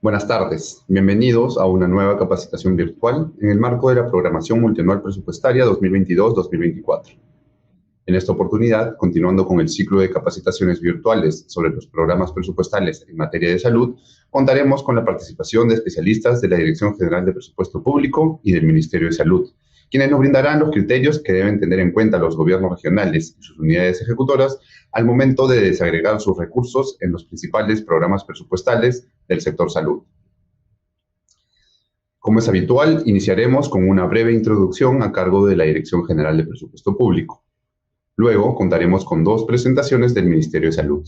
Buenas tardes, bienvenidos a una nueva capacitación virtual en el marco de la Programación Multianual Presupuestaria 2022-2024. En esta oportunidad, continuando con el ciclo de capacitaciones virtuales sobre los programas presupuestales en materia de salud, contaremos con la participación de especialistas de la Dirección General de Presupuesto Público y del Ministerio de Salud, quienes nos brindarán los criterios que deben tener en cuenta los gobiernos regionales y sus unidades ejecutoras al momento de desagregar sus recursos en los principales programas presupuestales del sector salud. Como es habitual, iniciaremos con una breve introducción a cargo de la Dirección General de Presupuesto Público. Luego contaremos con dos presentaciones del Ministerio de Salud.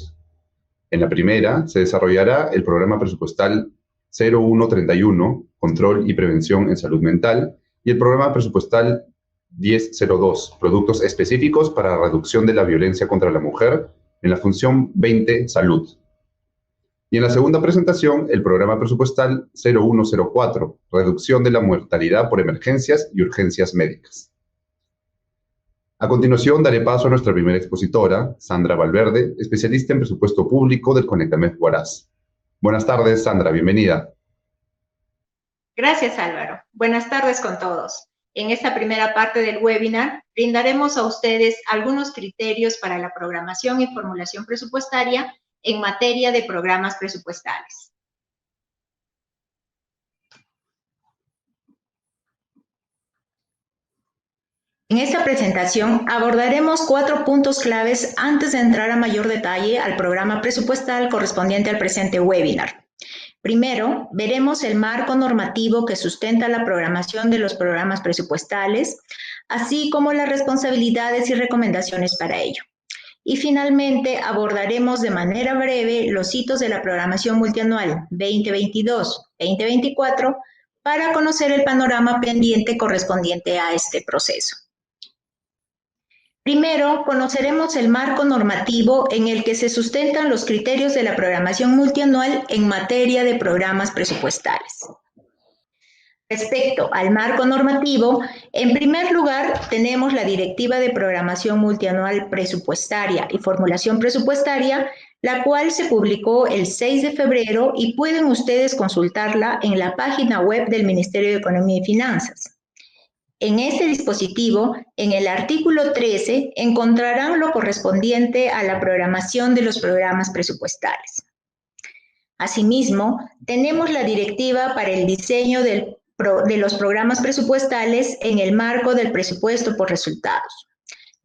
En la primera se desarrollará el programa presupuestal 0131, Control y Prevención en Salud Mental, y el programa presupuestal 1002, Productos Específicos para la Reducción de la Violencia contra la Mujer, en la función 20, Salud. Y en la segunda presentación, el programa presupuestal 0104, Reducción de la Mortalidad por Emergencias y Urgencias Médicas. A continuación, daré paso a nuestra primera expositora, Sandra Valverde, especialista en presupuesto público del Conectamed Huaraz. Buenas tardes, Sandra, bienvenida. Gracias, Álvaro. Buenas tardes con todos. En esta primera parte del webinar, brindaremos a ustedes algunos criterios para la programación y formulación presupuestaria en materia de programas presupuestales. En esta presentación abordaremos 4 puntos claves antes de entrar a mayor detalle al programa presupuestal correspondiente al presente webinar. Primero, veremos el marco normativo que sustenta la programación de los programas presupuestales, así como las responsabilidades y recomendaciones para ello. Y finalmente, abordaremos de manera breve los hitos de la programación multianual 2022-2024 para conocer el panorama pendiente correspondiente a este proceso. Primero, conoceremos el marco normativo en el que se sustentan los criterios de la programación multianual en materia de programas presupuestales. Respecto al marco normativo, en primer lugar, tenemos la Directiva de Programación Multianual Presupuestaria y Formulación Presupuestaria, la cual se publicó el 6 de febrero y pueden ustedes consultarla en la página web del Ministerio de Economía y Finanzas. En este dispositivo, en el artículo 13, encontrarán lo correspondiente a la programación de los programas presupuestales. Asimismo, tenemos la directiva para el diseño de los programas presupuestales en el marco del presupuesto por resultados,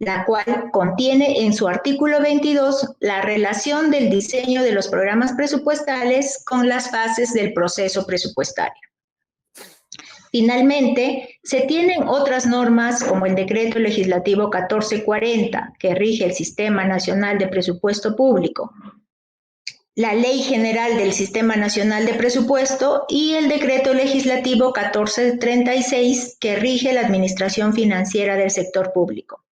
la cual contiene en su artículo 22 la relación del diseño de los programas presupuestales con las fases del proceso presupuestario. Finalmente, se tienen otras normas como el Decreto Legislativo 1440, que rige el Sistema Nacional de Presupuesto Público, la Ley General del Sistema Nacional de Presupuesto y el Decreto Legislativo 1436, que rige la Administración Financiera del Sector Público.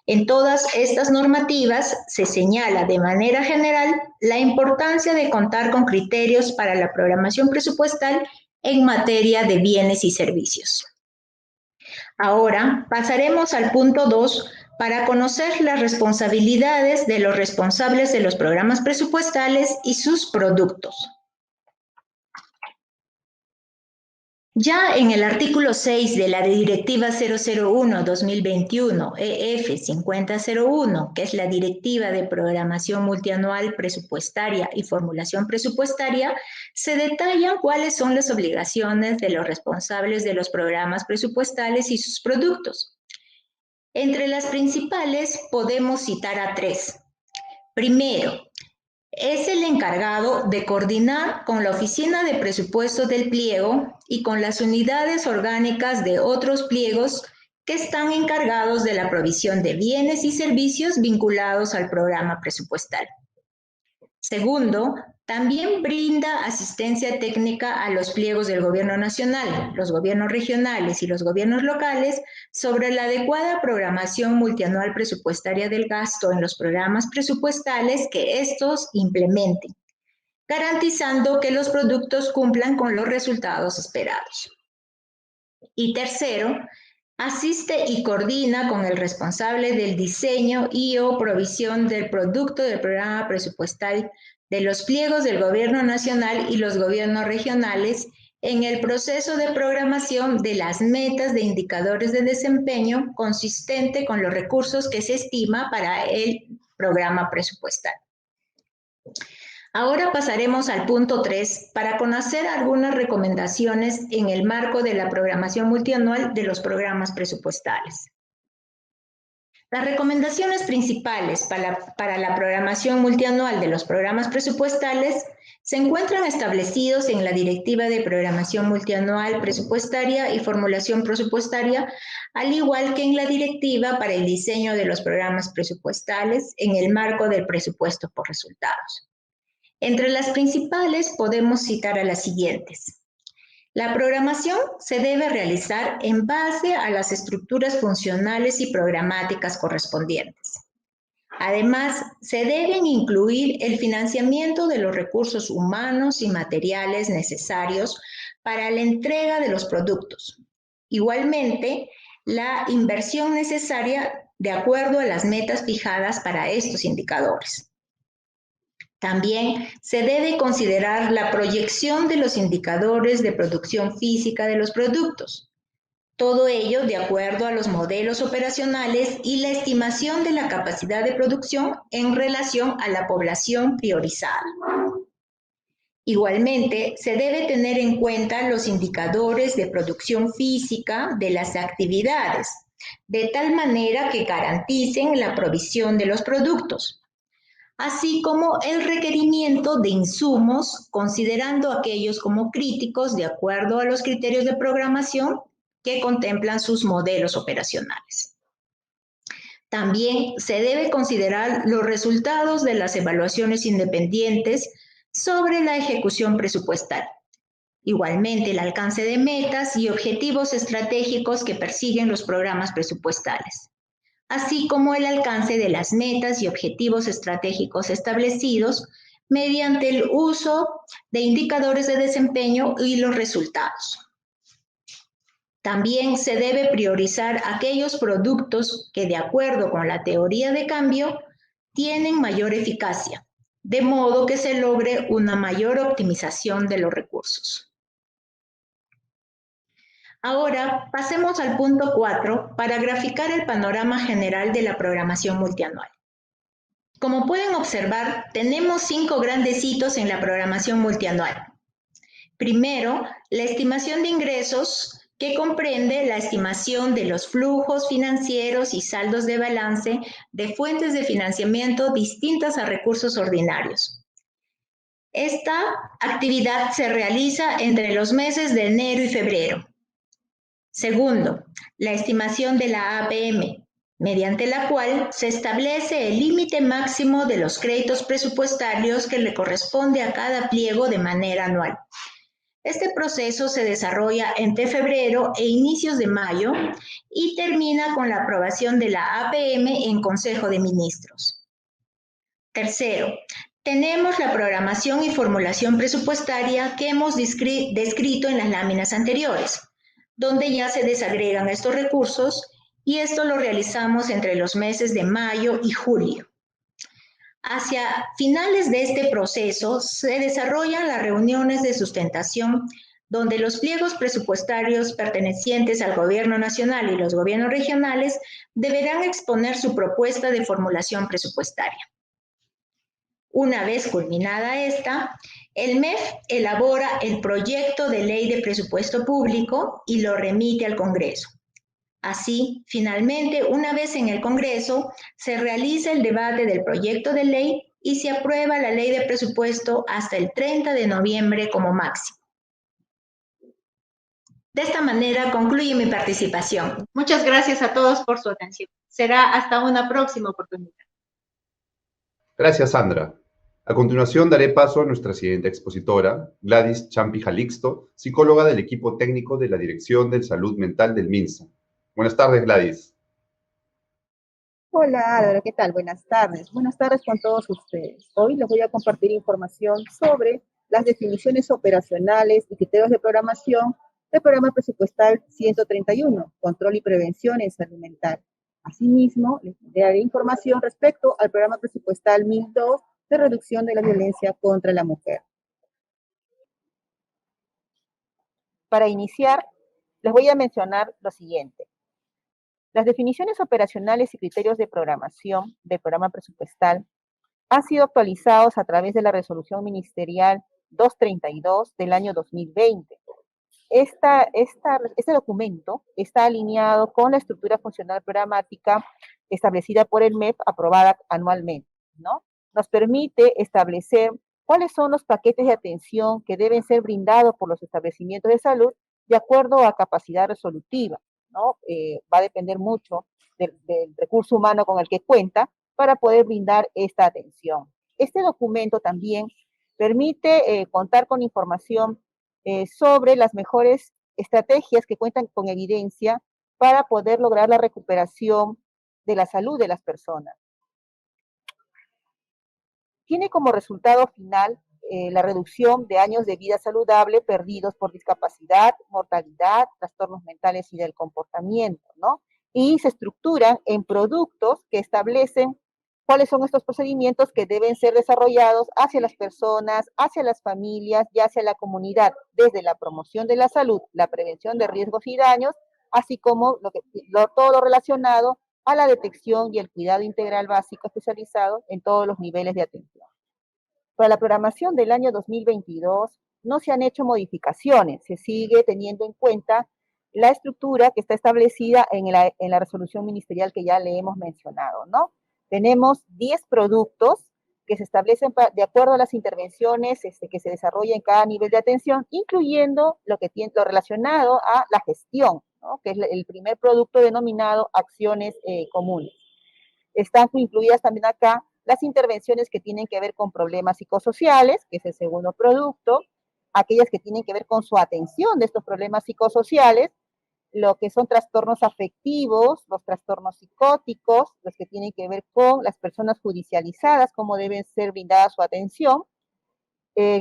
En todas estas normativas se señala de manera general la importancia de contar con criterios para la programación presupuestal en materia de bienes y servicios. Ahora pasaremos al punto 2 para conocer las responsabilidades de los responsables de los programas presupuestales y sus productos. Ya en el artículo 6 de la Directiva 001-2021 EF 5001, que es la Directiva de Programación Multianual Presupuestaria y Formulación Presupuestaria, se detallan cuáles son las obligaciones de los responsables de los programas presupuestales y sus productos. Entre las principales podemos citar a 3. Primero, es el encargado de coordinar con la Oficina de Presupuestos del Pliego y con las unidades orgánicas de otros pliegos que están encargados de la provisión de bienes y servicios vinculados al programa presupuestal. Segundo, también brinda asistencia técnica a los pliegos del Gobierno Nacional, los gobiernos regionales y los gobiernos locales sobre la adecuada programación multianual presupuestaria del gasto en los programas presupuestales que estos implementen, garantizando que los productos cumplan con los resultados esperados. Y tercero, Asiste y coordina con el responsable del diseño y/o provisión del producto del programa presupuestal de los pliegos del Gobierno Nacional y los gobiernos regionales en el proceso de programación de las metas de indicadores de desempeño consistente con los recursos que se estima para el programa presupuestal. Ahora pasaremos al punto 3 para conocer algunas recomendaciones en el marco de la programación multianual de los programas presupuestales. Las recomendaciones principales para la programación multianual de los programas presupuestales se encuentran establecidos en la Directiva de Programación Multianual Presupuestaria y Formulación Presupuestaria, al igual que en la Directiva para el diseño de los programas presupuestales en el marco del presupuesto por resultados. Entre las principales podemos citar a las siguientes. La programación se debe realizar en base a las estructuras funcionales y programáticas correspondientes. Además, se deben incluir el financiamiento de los recursos humanos y materiales necesarios para la entrega de los productos. Igualmente, la inversión necesaria de acuerdo a las metas fijadas para estos indicadores. También se debe considerar la proyección de los indicadores de producción física de los productos. Todo ello de acuerdo a los modelos operacionales y la estimación de la capacidad de producción en relación a la población priorizada. Igualmente, se debe tener en cuenta los indicadores de producción física de las actividades, de tal manera que garanticen la provisión de los productos, así como el requerimiento de insumos, considerando aquellos como críticos de acuerdo a los criterios de programación que contemplan sus modelos operacionales. También se debe considerar los resultados de las evaluaciones independientes sobre la ejecución presupuestal. Igualmente, el alcance de metas y objetivos estratégicos que persiguen los programas presupuestales, así como el alcance de las metas y objetivos estratégicos establecidos mediante el uso de indicadores de desempeño y los resultados. También se debe priorizar aquellos productos que, de acuerdo con la teoría de cambio, tienen mayor eficacia, de modo que se logre una mayor optimización de los recursos. Ahora pasemos al punto 4 para graficar el panorama general de la programación multianual. Como pueden observar, tenemos 5 grandes hitos en la programación multianual. Primero, la estimación de ingresos, que comprende la estimación de los flujos financieros y saldos de balance de fuentes de financiamiento distintas a recursos ordinarios. Esta actividad se realiza entre los meses de enero y febrero. Segundo, la estimación de la APM, mediante la cual se establece el límite máximo de los créditos presupuestarios que le corresponde a cada pliego de manera anual. Este proceso se desarrolla entre febrero e inicios de mayo y termina con la aprobación de la APM en Consejo de Ministros. Tercero, tenemos la programación y formulación presupuestaria que hemos descrito en las láminas anteriores, donde ya se desagregan estos recursos, y esto lo realizamos entre los meses de mayo y julio. Hacia finales de este proceso se desarrollan las reuniones de sustentación, donde los pliegos presupuestarios pertenecientes al Gobierno Nacional y los gobiernos regionales deberán exponer su propuesta de formulación presupuestaria. Una vez culminada esta, el MEF elabora el proyecto de ley de presupuesto público y lo remite al Congreso. Así, finalmente, una vez en el Congreso, se realiza el debate del proyecto de ley y se aprueba la ley de presupuesto hasta el 30 de noviembre como máximo. De esta manera concluye mi participación. Muchas gracias a todos por su atención. Será hasta una próxima oportunidad. Gracias, Sandra. A continuación daré paso a nuestra siguiente expositora, Gladys Champi Jalixto, psicóloga del equipo técnico de la Dirección de Salud Mental del MINSA. Buenas tardes, Gladys. Hola Álvaro, ¿qué tal? Buenas tardes. Buenas tardes con todos ustedes. Hoy les voy a compartir información sobre las definiciones operacionales y criterios de programación del programa presupuestal 131, Control y Prevención en Salud Mental. Asimismo, les daré información respecto al programa presupuestal 1002 de reducción de la violencia contra la mujer. Para iniciar, les voy a mencionar lo siguiente. Las definiciones operacionales y criterios de programación del programa presupuestal han sido actualizados a través de la resolución ministerial 232 del año 2020. Este documento está alineado con la estructura funcional programática establecida por el MEP, aprobada anualmente, ¿no? Nos permite establecer cuáles son los paquetes de atención que deben ser brindados por los establecimientos de salud de acuerdo a capacidad resolutiva, ¿no? Va a depender mucho del recurso humano con el que cuenta para poder brindar esta atención. Este documento también permite contar con información sobre las mejores estrategias que cuentan con evidencia para poder lograr la recuperación de la salud de las personas. Tiene como resultado final la reducción de años de vida saludable perdidos por discapacidad, mortalidad, trastornos mentales y del comportamiento, ¿no? Y se estructuran en productos que establecen cuáles son estos procedimientos que deben ser desarrollados hacia las personas, hacia las familias y hacia la comunidad, desde la promoción de la salud, la prevención de riesgos y daños, así como todo lo relacionado a la detección y el cuidado integral básico especializado en todos los niveles de atención. Para la programación del año 2022 no se han hecho modificaciones, se sigue teniendo en cuenta la estructura que está establecida en la resolución ministerial que ya le hemos mencionado, ¿no? Tenemos 10 productos que se establecen de acuerdo a las intervenciones que se desarrollan en cada nivel de atención, incluyendo lo relacionado a la gestión, ¿no? Que es el primer producto denominado acciones comunes. Están incluidas también acá las intervenciones que tienen que ver con problemas psicosociales, que es el segundo producto, aquellas que tienen que ver con su atención de estos problemas psicosociales, lo que son trastornos afectivos, los trastornos psicóticos, los que tienen que ver con las personas judicializadas, cómo deben ser brindada su atención,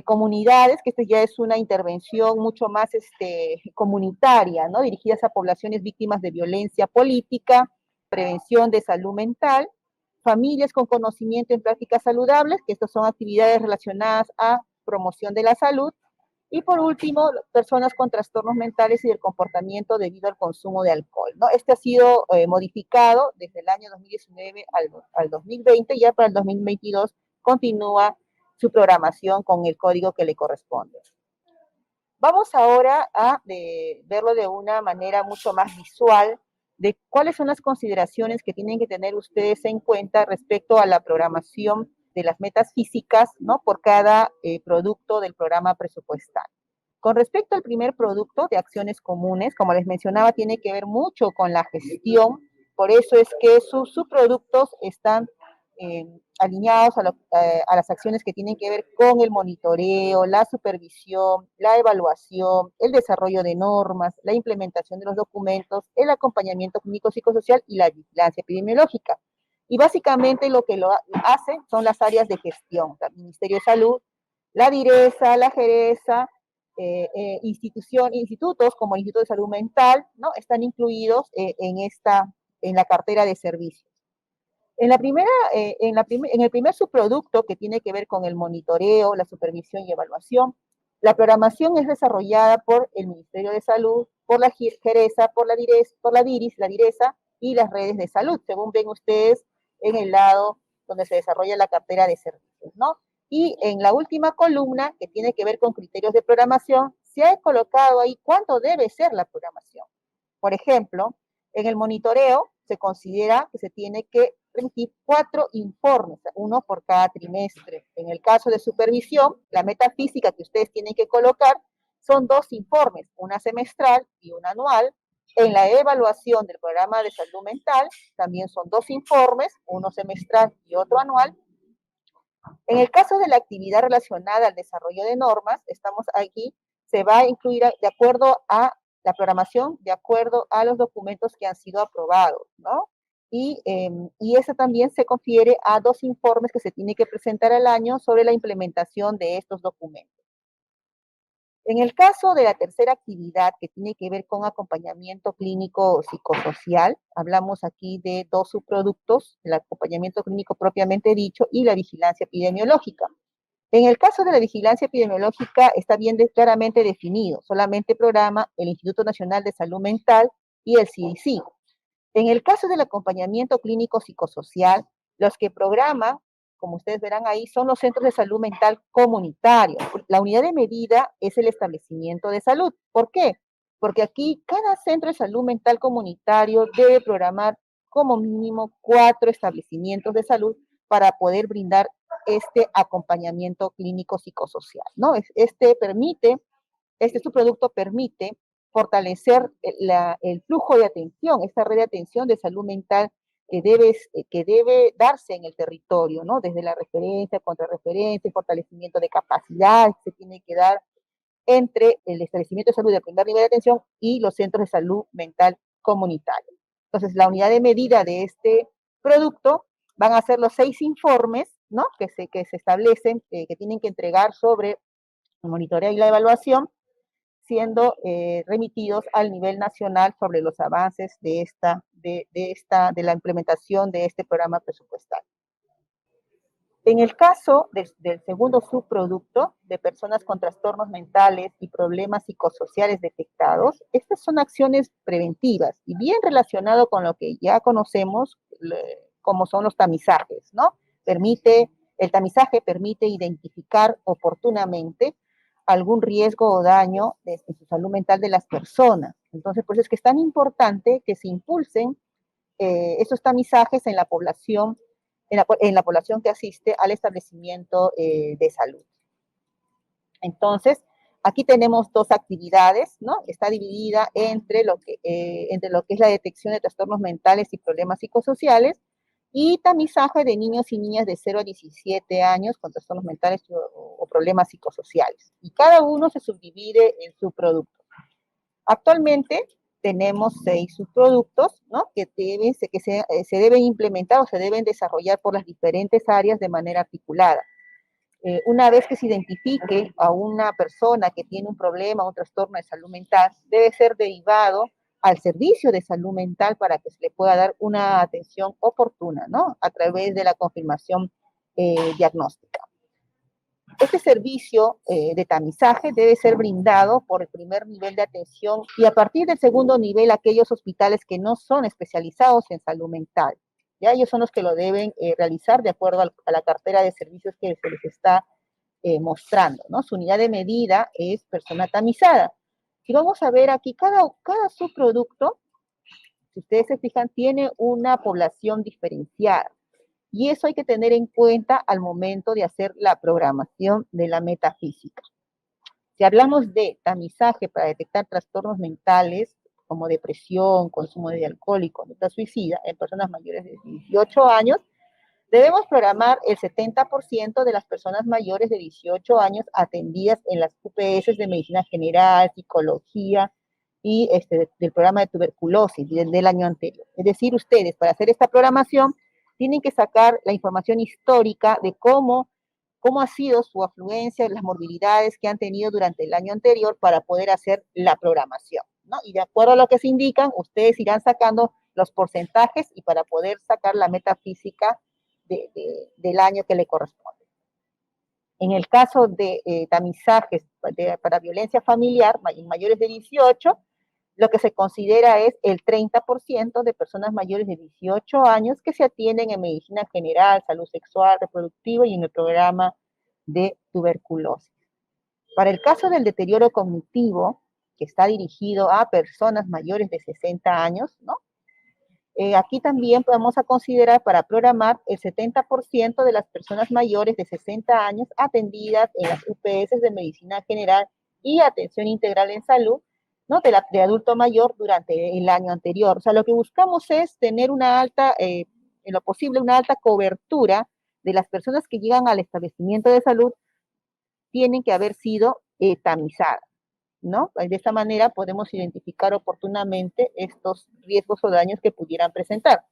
comunidades, que esto ya es una intervención mucho más comunitaria, ¿no? Dirigidas a poblaciones víctimas de violencia política, prevención de salud mental, familias con conocimiento en prácticas saludables, que estas son actividades relacionadas a promoción de la salud, y por último, personas con trastornos mentales y del comportamiento debido al consumo de alcohol, ¿no? Este ha sido modificado desde el año 2019 al 2020, y ya para el 2022 continúa su programación con el código que le corresponde. Vamos ahora a verlo de una manera mucho más visual, de cuáles son las consideraciones que tienen que tener ustedes en cuenta respecto a la programación de las metas físicas, ¿no? Por cada producto del programa presupuestal. Con respecto al primer producto de acciones comunes, como les mencionaba, tiene que ver mucho con la gestión, por eso es que sus subproductos están alineados a las acciones que tienen que ver con el monitoreo, la supervisión, la evaluación, el desarrollo de normas, la implementación de los documentos, el acompañamiento clínico psicosocial y la vigilancia epidemiológica. Y básicamente lo que lo hacen son las áreas de gestión, el Ministerio de Salud, la DIRESA, la JERESA, institutos como el Instituto de Salud Mental, ¿no? Están incluidos en la cartera de servicios. En el primer subproducto, que tiene que ver con el monitoreo, la supervisión y evaluación, la programación es desarrollada por el Ministerio de Salud, por la JERESA, por la DIRIS, la DIRESA y las redes de salud, según ven ustedes en el lado donde se desarrolla la cartera de servicios, ¿no? Y en la última columna, que tiene que ver con criterios de programación, se ha colocado ahí cuánto debe ser la programación. Por ejemplo, en el monitoreo se considera que se tiene que remitir 4 informes, uno por cada trimestre. En el caso de supervisión, la meta física que ustedes tienen que colocar son 2 informes, una semestral y una anual. En la evaluación del programa de salud mental también son 2 informes, uno semestral y otro anual. En el caso de la actividad relacionada al desarrollo de normas, estamos aquí, se va a incluir de acuerdo a la programación, de acuerdo a los documentos que han sido aprobados, ¿no? Y eso también se confiere a 2 informes que se tiene que presentar al año sobre la implementación de estos documentos. En el caso de la tercera actividad, que tiene que ver con acompañamiento clínico psicosocial, hablamos aquí de dos subproductos, el acompañamiento clínico propiamente dicho y la vigilancia epidemiológica. En el caso de la vigilancia epidemiológica está bien claramente definido, solamente programa el Instituto Nacional de Salud Mental y el CDC. En el caso del acompañamiento clínico psicosocial, los que programan, como ustedes verán ahí, son los centros de salud mental comunitarios. La unidad de medida es el establecimiento de salud. ¿Por qué? Porque aquí cada centro de salud mental comunitario debe programar como mínimo 4 establecimientos de salud para poder brindar este acompañamiento clínico psicosocial, ¿no? Este subproducto permite fortalecer el flujo de atención, esta red de atención de salud mental que debe darse en el territorio, ¿no? Desde la referencia, contrarreferencia, el fortalecimiento de capacidad que se tiene que dar entre el establecimiento de salud de primer nivel de atención y los centros de salud mental comunitarios. Entonces, la unidad de medida de este producto van a ser los 6 informes, ¿no? Que se establecen, que tienen que entregar sobre el monitoreo y la evaluación, siendo remitidos al nivel nacional sobre los avances de la implementación de este programa presupuestal. En el caso del segundo subproducto de personas con trastornos mentales y problemas psicosociales detectados, estas son acciones preventivas y bien relacionado con lo que ya conocemos, como son los tamizajes, ¿no? El tamizaje permite identificar oportunamente algún riesgo o daño en su salud mental de las personas. Entonces, pues es que es tan importante que se impulsen esos tamizajes en la población, en la población que asiste al establecimiento de salud. Entonces, aquí tenemos dos actividades, ¿no? Está dividida entre lo que es la detección de trastornos mentales y problemas psicosociales y tamizaje de niños y niñas de 0 a 17 años con trastornos mentales o problemas psicosociales. Y cada uno se subdivide en subproductos. Actualmente tenemos 6 subproductos, ¿no? que se deben implementar o se deben desarrollar por las diferentes áreas de manera articulada. Una vez que se identifique a una persona que tiene un problema, un trastorno de salud mental, debe ser derivado al servicio de salud mental para que se le pueda dar una atención oportuna, ¿no? A través de la confirmación diagnóstica. Este servicio de tamizaje debe ser brindado por el primer nivel de atención y a partir del segundo nivel aquellos hospitales que no son especializados en salud mental. Ya ellos son los que lo deben realizar de acuerdo a la cartera de servicios que se les está mostrando, ¿no? Su unidad de medida es persona tamizada. Y vamos a ver aquí, cada subproducto, si ustedes se fijan, tiene una población diferenciada. Y eso hay que tener en cuenta al momento de hacer la programación de la metafísica. Si hablamos de tamizaje para detectar trastornos mentales, como depresión, consumo de alcohol y conducta suicida en personas mayores de 18 años, debemos programar el 70% de las personas mayores de 18 años atendidas en las UPS de medicina general, psicología y del programa de tuberculosis del año anterior. Es decir, ustedes para hacer esta programación tienen que sacar la información histórica de cómo ha sido su afluencia, las morbilidades que han tenido durante el año anterior para poder hacer la programación, ¿no? Y de acuerdo a lo que se indican, ustedes irán sacando los porcentajes y para poder sacar la metafísica del año que le corresponde. En el caso de tamizajes para violencia familiar, mayores de 18, lo que se considera es el 30% de personas mayores de 18 años que se atienden en medicina general, salud sexual, reproductiva y en el programa de tuberculosis. Para el caso del deterioro cognitivo, que está dirigido a personas mayores de 60 años, ¿no? Aquí también podemos considerar para programar el 70% de las personas mayores de 60 años atendidas en las UPS de medicina general y atención integral en salud, ¿no? de adulto mayor durante el año anterior. O sea, lo que buscamos es tener en lo posible, una alta cobertura de las personas que llegan al establecimiento de salud, tienen que haber sido tamizadas, ¿no? De esta manera podemos identificar oportunamente estos riesgos o daños que pudieran presentar.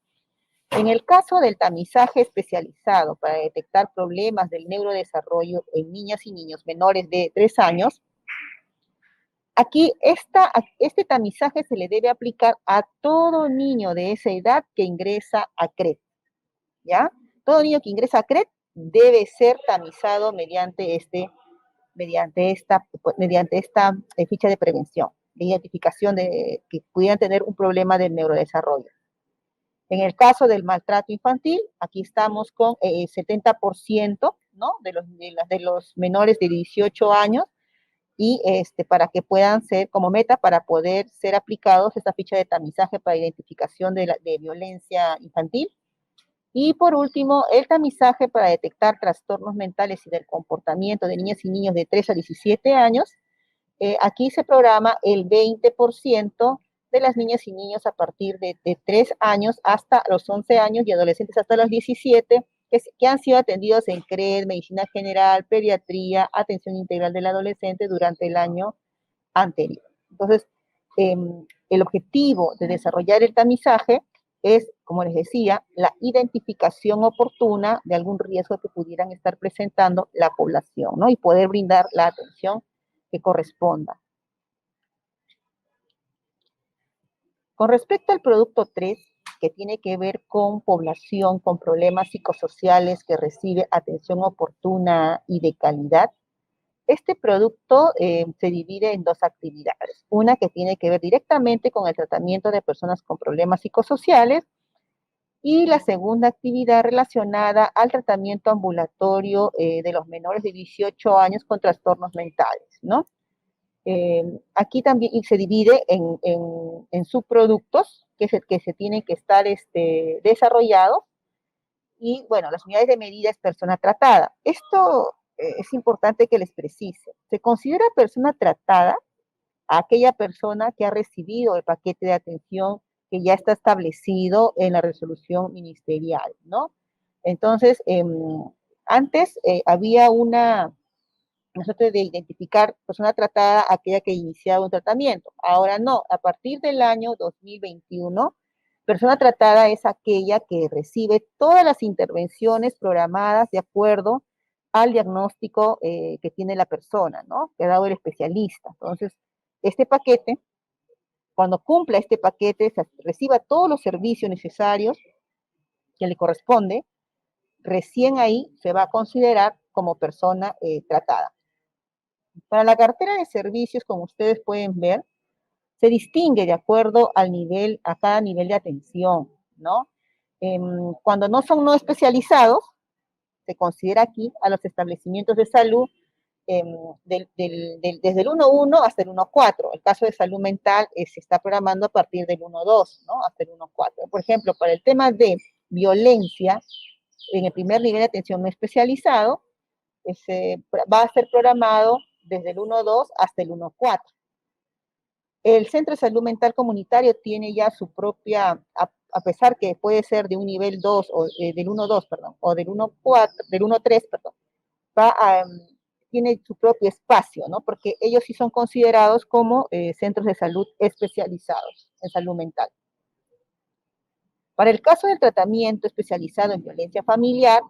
En el caso del tamizaje especializado para detectar problemas del neurodesarrollo en niñas y niños menores de 3 años, Aquí este tamizaje se le debe aplicar a todo niño de esa edad que ingresa a CRET, ¿ya? Todo niño que ingresa a CRET debe ser tamizado mediante esta ficha de prevención, de identificación de que pudieran tener un problema del neurodesarrollo. En el caso del maltrato infantil, aquí estamos con 70%, ¿no? de los menores de 18 años, y para que puedan ser como meta para poder ser aplicados esta ficha de tamizaje para identificación de violencia infantil. Y por último, el tamizaje para detectar trastornos mentales y del comportamiento de niñas y niños de 3 a 17 años. Aquí se programa el 20% de las niñas y niños a partir de 3 años hasta los 11 años y adolescentes hasta los 17, que han sido atendidos en CRED, medicina general, pediatría, atención integral del adolescente durante el año anterior. Entonces, el objetivo de desarrollar el tamizaje es, como les decía, la identificación oportuna de algún riesgo que pudieran estar presentando la población, ¿no? Y poder brindar la atención que corresponda. Con respecto al producto 3, que tiene que ver con población con problemas psicosociales que recibe atención oportuna y de calidad, este producto se divide en dos actividades. Una que tiene que ver directamente con el tratamiento de personas con problemas psicosociales y la segunda actividad relacionada al tratamiento ambulatorio de los menores de 18 años con trastornos mentales, ¿no? Aquí también se divide en subproductos que se tienen que estar desarrollados y, bueno, las unidades de medida es persona tratada. Esto es importante que les precise. Se considera persona tratada a aquella persona que ha recibido el paquete de atención que ya está establecido en la resolución ministerial, ¿no? Entonces, antes había nosotros de identificar persona tratada aquella que iniciaba un tratamiento. Ahora no, a partir del año 2021, persona tratada es aquella que recibe todas las intervenciones programadas de acuerdo al diagnóstico que tiene la persona, ¿no? Que ha dado el especialista. Entonces, este paquete, cuando cumpla este paquete, reciba todos los servicios necesarios que le corresponde, recién ahí se va a considerar como persona tratada. Para la cartera de servicios, como ustedes pueden ver, se distingue de acuerdo al nivel, a cada nivel de atención, ¿no? Cuando no son no especializados, se considera aquí a los establecimientos de salud desde el 1.1 hasta el 1.4. El caso de salud mental se está programando a partir del 1.2, ¿no? Hasta el 1.4. Por ejemplo, para el tema de violencia, en el primer nivel de atención no especializado, va a ser programado desde el 1.2 hasta el 1.4. El Centro de Salud Mental Comunitario tiene ya su propia, a pesar que puede ser de un nivel 2, o del 1.2, perdón, o del 1.4, del 1.3, perdón, tiene su propio espacio, ¿no? Porque ellos sí son considerados como centros de salud especializados en salud mental. Para el caso del tratamiento especializado en violencia familiar,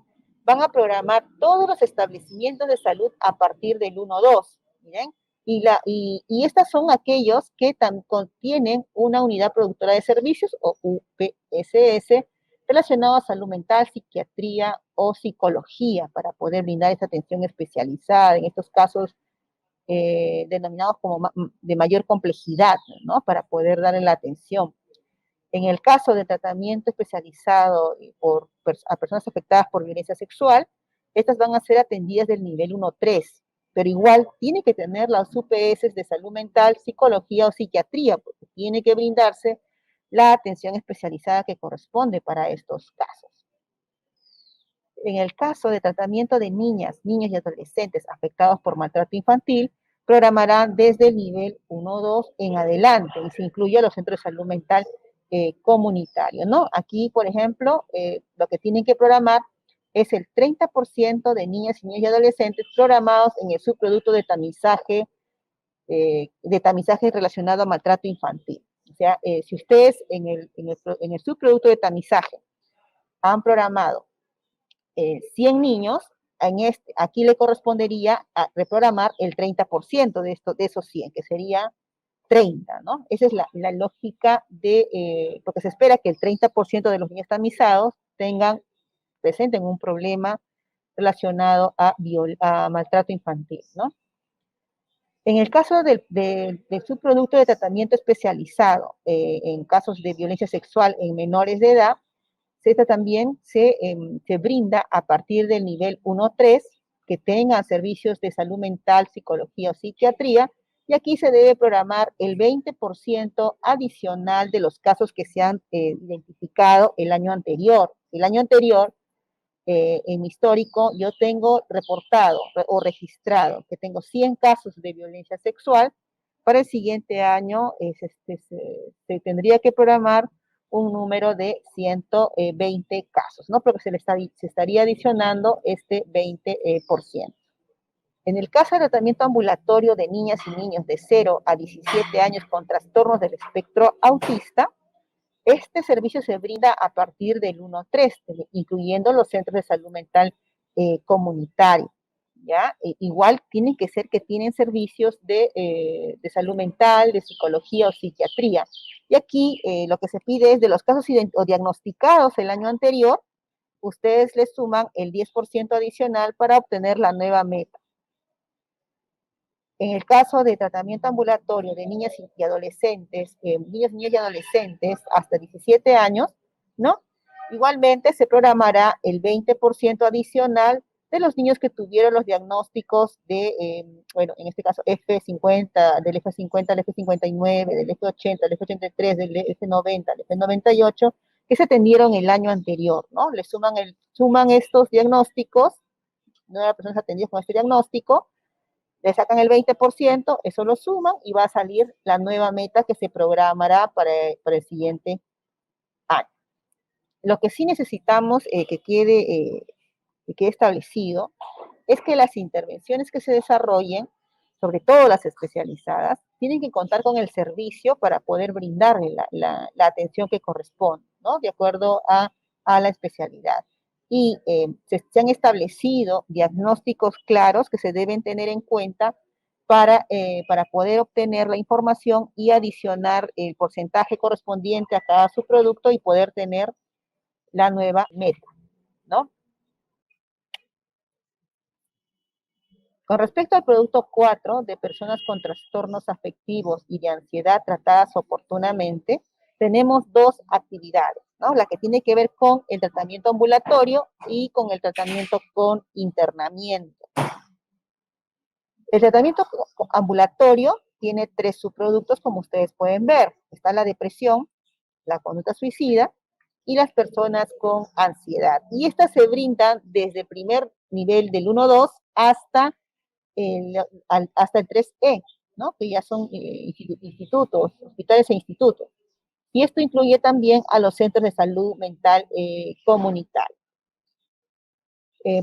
van a programar todos los establecimientos de salud a partir del 1.2, ¿miren? Y estas son aquellos que contienen una unidad productora de servicios, o UPSS, relacionado a salud mental, psiquiatría o psicología, para poder brindar esa atención especializada en estos casos denominados como de mayor complejidad, ¿no? Para poder darle la atención. En el caso de tratamiento especializado a personas afectadas por violencia sexual, estas van a ser atendidas del nivel 1.3, pero igual tiene que tener las UPS de salud mental, psicología o psiquiatría, porque tiene que brindarse la atención especializada que corresponde para estos casos. En el caso de tratamiento de niñas, niños y adolescentes afectados por maltrato infantil, programarán desde el nivel 1-2 en adelante y se incluye a los centros de salud mental comunitario, ¿no? Aquí, por ejemplo, lo que tienen que programar es el 30% de niñas y niños y adolescentes programados en el subproducto de tamizaje relacionado a maltrato infantil. O sea, si ustedes en el subproducto de tamizaje han programado 100 niños, aquí le correspondería a reprogramar el 30% de esos 100, que sería 30, ¿no? Esa es la lógica porque se espera que el 30% de los niños tamizados presenten un problema relacionado a maltrato infantil, ¿no? En el caso del subproducto de tratamiento especializado en casos de violencia sexual en menores de edad, también se brinda a partir del nivel 1-3, que tengan servicios de salud mental, psicología o psiquiatría, y aquí se debe programar el 20% adicional de los casos que se han identificado el año anterior. El año anterior, en mi histórico, yo tengo reportado o registrado que tengo 100 casos de violencia sexual. Para el siguiente año se tendría que programar un número de 120 casos, ¿no? Porque se estaría adicionando este 20%. En el caso de tratamiento ambulatorio de niñas y niños de 0 a 17 años con trastornos del espectro autista, este servicio se brinda a partir del 1-3, incluyendo los centros de salud mental comunitario. ¿Ya? Igual tienen que ser que tienen servicios de salud mental, de psicología o psiquiatría. Y aquí lo que se pide es de los casos o diagnosticados el año anterior, ustedes les suman el 10% adicional para obtener la nueva meta. En el caso de tratamiento ambulatorio de niñas y adolescentes, niños, niñas y adolescentes hasta 17 años, ¿no? Igualmente se programará el 20% adicional de los niños que tuvieron los diagnósticos bueno, en este caso F50, del F50 al F59, del F80, del F83, del F90, del F98, que se atendieron el año anterior, ¿no? Le suman estos diagnósticos, 9 personas atendidas con este diagnóstico, le sacan el 20%, eso lo suman y va a salir la nueva meta que se programará para el siguiente año. Lo que sí necesitamos que quede establecido es que las intervenciones que se desarrollen, sobre todo las especializadas, tienen que contar con el servicio para poder brindarle la atención que corresponde, ¿no? De acuerdo a la especialidad. Y se han establecido diagnósticos claros que se deben tener en cuenta para poder obtener la información y adicionar el porcentaje correspondiente a cada subproducto y poder tener la nueva meta, ¿no? Con respecto al producto 4 de personas con trastornos afectivos y de ansiedad tratadas oportunamente, tenemos dos actividades, ¿no? La que tiene que ver con el tratamiento ambulatorio y con el tratamiento con internamiento. El tratamiento ambulatorio tiene 3 subproductos, como ustedes pueden ver. Está la depresión, la conducta suicida y las personas con ansiedad. Y estas se brindan desde el primer nivel del 1-2 hasta el 3E, ¿no? Que ya son institutos, hospitales e institutos. Y esto incluye también a los centros de salud mental comunitarios.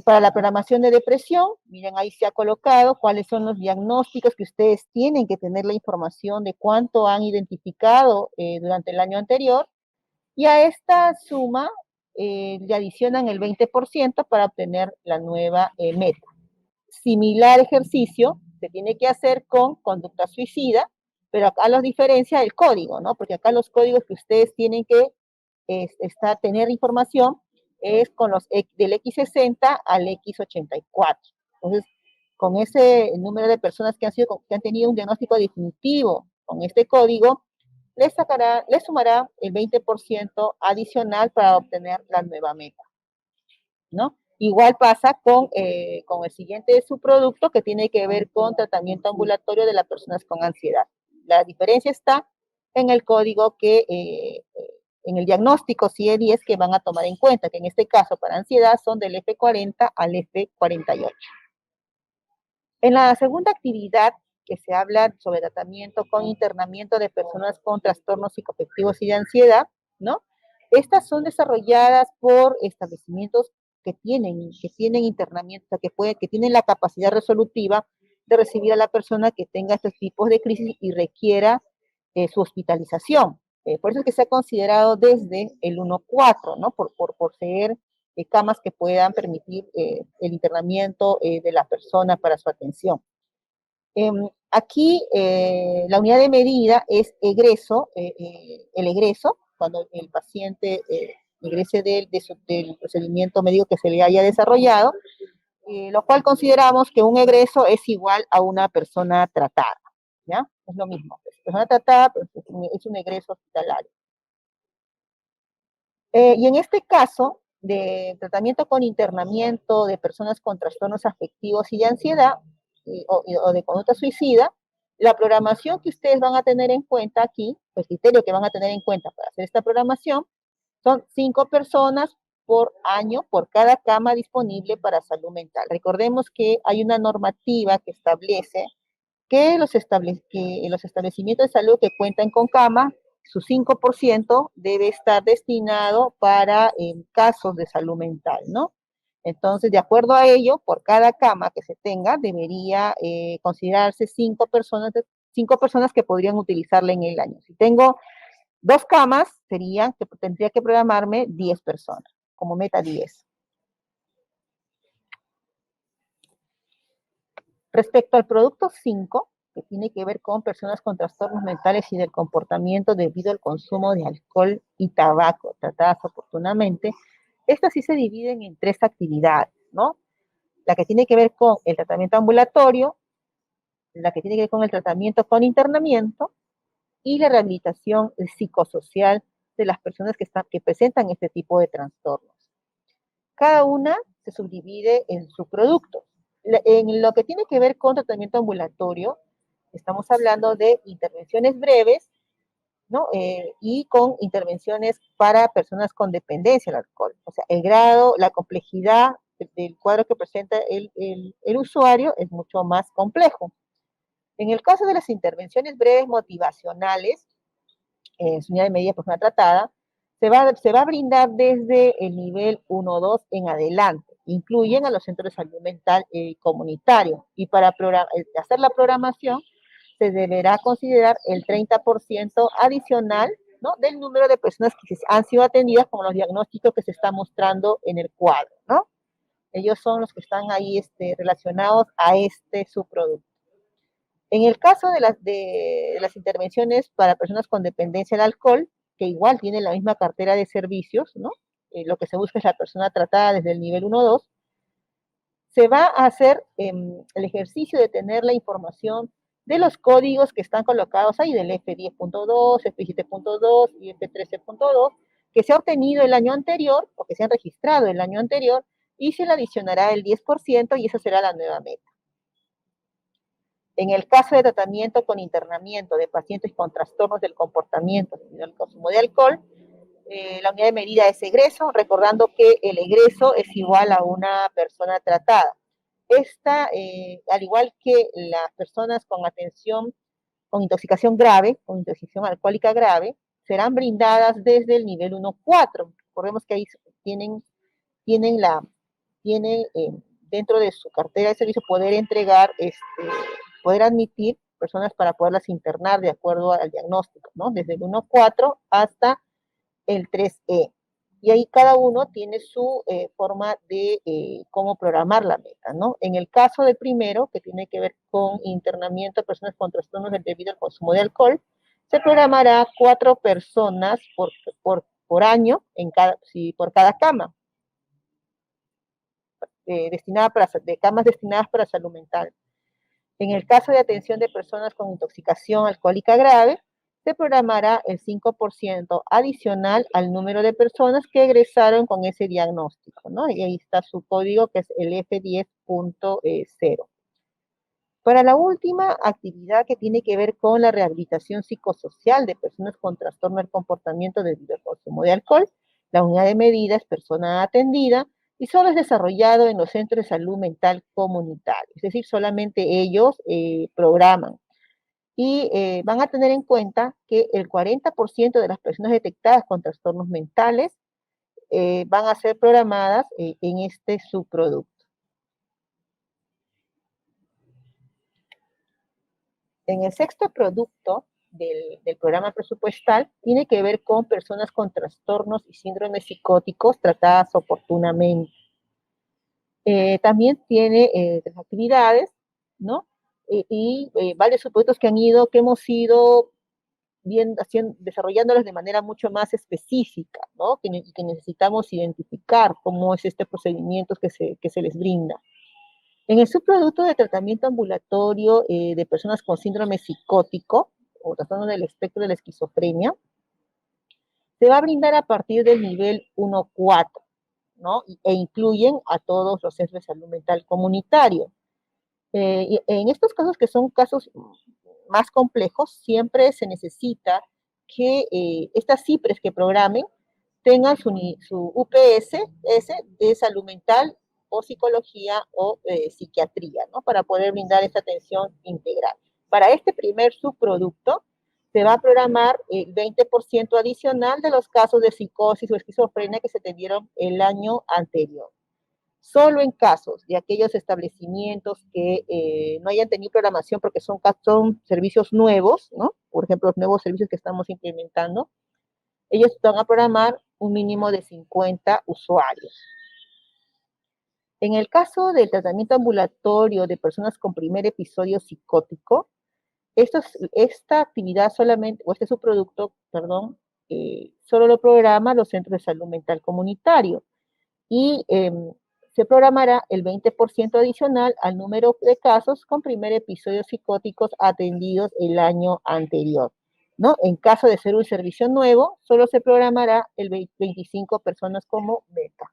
Para la programación de depresión, miren, ahí se ha colocado cuáles son los diagnósticos que ustedes tienen que tener la información de cuánto han identificado durante el año anterior, y a esta suma le adicionan el 20% para obtener la nueva meta. Similar ejercicio se tiene que hacer con conducta suicida, pero acá los diferencia el código, ¿no? Porque acá los códigos que ustedes tienen que tener información es con los del X60 al X84. Entonces, con ese número de personas que han tenido un diagnóstico definitivo con este código, les sumará el 20% adicional para obtener la nueva meta, ¿no? Igual pasa con el siguiente subproducto que tiene que ver con tratamiento ambulatorio de las personas con ansiedad. La diferencia está en el código en el diagnóstico CIE-10 que van a tomar en cuenta, que en este caso para ansiedad son del F40 al F48. En la segunda actividad que se habla sobre tratamiento con internamiento de personas con trastornos psicoafectivos y de ansiedad, ¿no? Estas son desarrolladas por establecimientos que tienen internamiento, o sea, que tienen la capacidad resolutiva de recibir a la persona que tenga estos tipos de crisis y requiera su hospitalización. Por eso es que se ha considerado desde el 1-4, ¿no? Por ser camas que puedan permitir el internamiento de la persona para su atención. Aquí la unidad de medida es egreso, el egreso, cuando el paciente egrese del procedimiento médico que se le haya desarrollado, lo cual consideramos que un egreso es igual a una persona tratada, ¿ya? Es lo mismo, persona tratada pues, es un egreso hospitalario. Y en este caso, de tratamiento con internamiento de personas con trastornos afectivos y de ansiedad, o de conducta suicida, la programación que ustedes van a tener en cuenta aquí, el criterio que van a tener en cuenta para hacer esta programación, son 5 personas por año por cada cama disponible para salud mental. Recordemos que hay una normativa que establece que los establecimientos de salud que cuentan con cama, su 5% debe estar destinado para casos de salud mental, ¿no? Entonces, de acuerdo a ello, por cada cama que se tenga, debería considerarse 5 personas que podrían utilizarla en el año. Si tengo 2 camas, tendría que programarme 10 personas, como meta 10. Respecto al producto 5, que tiene que ver con personas con trastornos mentales y del comportamiento debido al consumo de alcohol y tabaco tratadas oportunamente, estas sí se dividen en 3 actividades, ¿no? La que tiene que ver con el tratamiento ambulatorio, la que tiene que ver con el tratamiento con internamiento y la rehabilitación psicosocial de las personas que presentan este tipo de trastornos. Cada una se subdivide en subproductos. En lo que tiene que ver con tratamiento ambulatorio, estamos hablando de intervenciones breves, ¿no? Y con intervenciones para personas con dependencia al alcohol. O sea, el grado, la complejidad del cuadro que presenta el usuario es mucho más complejo. En el caso de las intervenciones breves motivacionales, su unidad de medida persona tratada, se va a brindar desde el nivel 1 o 2 en adelante. Incluyen a los centros de salud mental comunitario. Y para hacer la programación, se deberá considerar el 30% adicional, ¿no?, del número de personas que han sido atendidas con los diagnósticos que se está mostrando en el cuadro, ¿no? Ellos son los que están ahí relacionados a este subproducto. En el caso de las intervenciones para personas con dependencia del alcohol, que igual tienen la misma cartera de servicios, ¿no? Lo que se busca es la persona tratada desde el nivel 1 o 2, se va a hacer el ejercicio de tener la información de los códigos que están colocados ahí, del F10.2, F7.2 y F13.2, que se ha obtenido el año anterior, o que se han registrado el año anterior, y se le adicionará el 10% y esa será la nueva meta. En el caso de tratamiento con internamiento de pacientes con trastornos del comportamiento debido al consumo de alcohol, la unidad de medida es egreso, recordando que el egreso es igual a una persona tratada. Esta, al igual que las personas con atención, con intoxicación grave, con intoxicación alcohólica grave, serán brindadas desde el nivel 1-4. Recordemos que ahí tienen dentro de su cartera de servicio poder admitir personas para poderlas internar de acuerdo al diagnóstico, ¿no? Desde el 1-4 hasta el 3E. Y ahí cada uno tiene su forma de cómo programar la meta, ¿no? En el caso del primero, que tiene que ver con internamiento de personas con trastornos debido al consumo de alcohol, se programará 4 personas por año por cada cama, de camas destinadas para salud mental. En el caso de atención de personas con intoxicación alcohólica grave, se programará el 5% adicional al número de personas que egresaron con ese diagnóstico, ¿no? Y ahí está su código, que es el F10.0. Para la última actividad, que tiene que ver con la rehabilitación psicosocial de personas con trastorno del comportamiento debido al consumo de alcohol, la unidad de medida es persona atendida y solo es desarrollado en los centros de salud mental comunitarios, es decir, solamente ellos programan. Y van a tener en cuenta que el 40% de las personas detectadas con trastornos mentales van a ser programadas en este subproducto. En el sexto producto, del programa presupuestal tiene que ver con personas con trastornos y síndromes psicóticos tratadas oportunamente. También tiene tres actividades, ¿no? Varios supuestos que hemos ido desarrollándolas de manera mucho más específica, ¿no? Que necesitamos identificar cómo es este procedimiento que se les brinda. En el subproducto de tratamiento ambulatorio de personas con síndrome psicótico o trastorno del espectro de la esquizofrenia, se va a brindar a partir del nivel 1-4, ¿no? E incluyen a todos los centros de salud mental comunitario. Y en estos casos, que son casos más complejos, siempre se necesita que estas CIPRES que programen tengan su UPS de salud mental o psicología o psiquiatría, ¿no? Para poder brindar esta atención integral. Para este primer subproducto, se va a programar el 20% adicional de los casos de psicosis o esquizofrenia que se atendieron el año anterior. Solo en casos de aquellos establecimientos que no hayan tenido programación porque son servicios nuevos, ¿no? Por ejemplo, los nuevos servicios que estamos implementando, ellos van a programar un mínimo de 50 usuarios. En el caso del tratamiento ambulatorio de personas con primer episodio psicótico, esta actividad solamente, o este subproducto, perdón, solo lo programa los centros de salud mental comunitario y se programará el 20% adicional al número de casos con primer episodio psicóticos atendidos el año anterior, ¿no? En caso de ser un servicio nuevo, solo se programará el 25 personas como meta.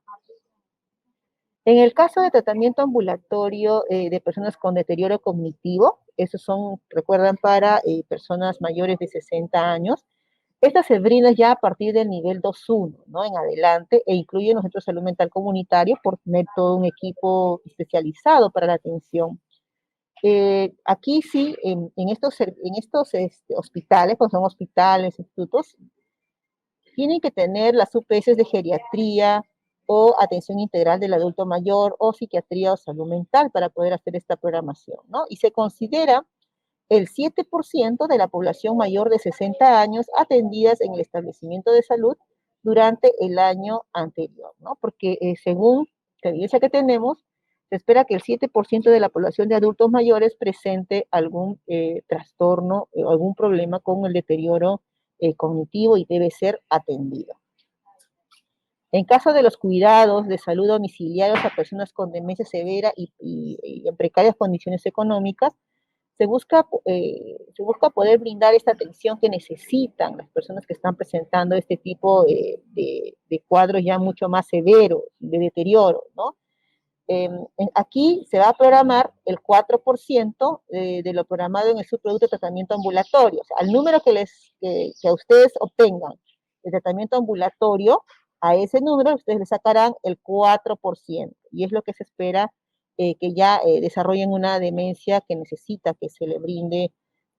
En el caso de tratamiento ambulatorio de personas con deterioro cognitivo, esos son, recuerdan, para personas mayores de 60 años, esta se brinda ya a partir del nivel 2.1, ¿no? En adelante, e incluye los centros de salud mental comunitario por tener todo un equipo especializado para la atención. Aquí sí, en estos hospitales, cuando son hospitales, institutos, tienen que tener las UPS de geriatría o atención integral del adulto mayor o psiquiatría o salud mental para poder hacer esta programación, ¿no? Y se considera el 7% de la población mayor de 60 años atendidas en el establecimiento de salud durante el año anterior, ¿no? Porque según la evidencia que tenemos, se espera que el 7% de la población de adultos mayores presente algún trastorno o algún problema con el deterioro cognitivo y debe ser atendido. En caso de los cuidados de salud domiciliarios a personas con demencia severa y en precarias condiciones económicas, se busca poder brindar esta atención que necesitan las personas que están presentando este tipo de cuadros ya mucho más severos, de deterioro, ¿no? Aquí se va a programar el 4% de lo programado en el subproducto de tratamiento ambulatorio. O sea, al número que a ustedes obtengan de tratamiento ambulatorio, a ese número ustedes le sacarán el 4%. Y es lo que se espera que ya desarrollen una demencia que necesita que se le brinde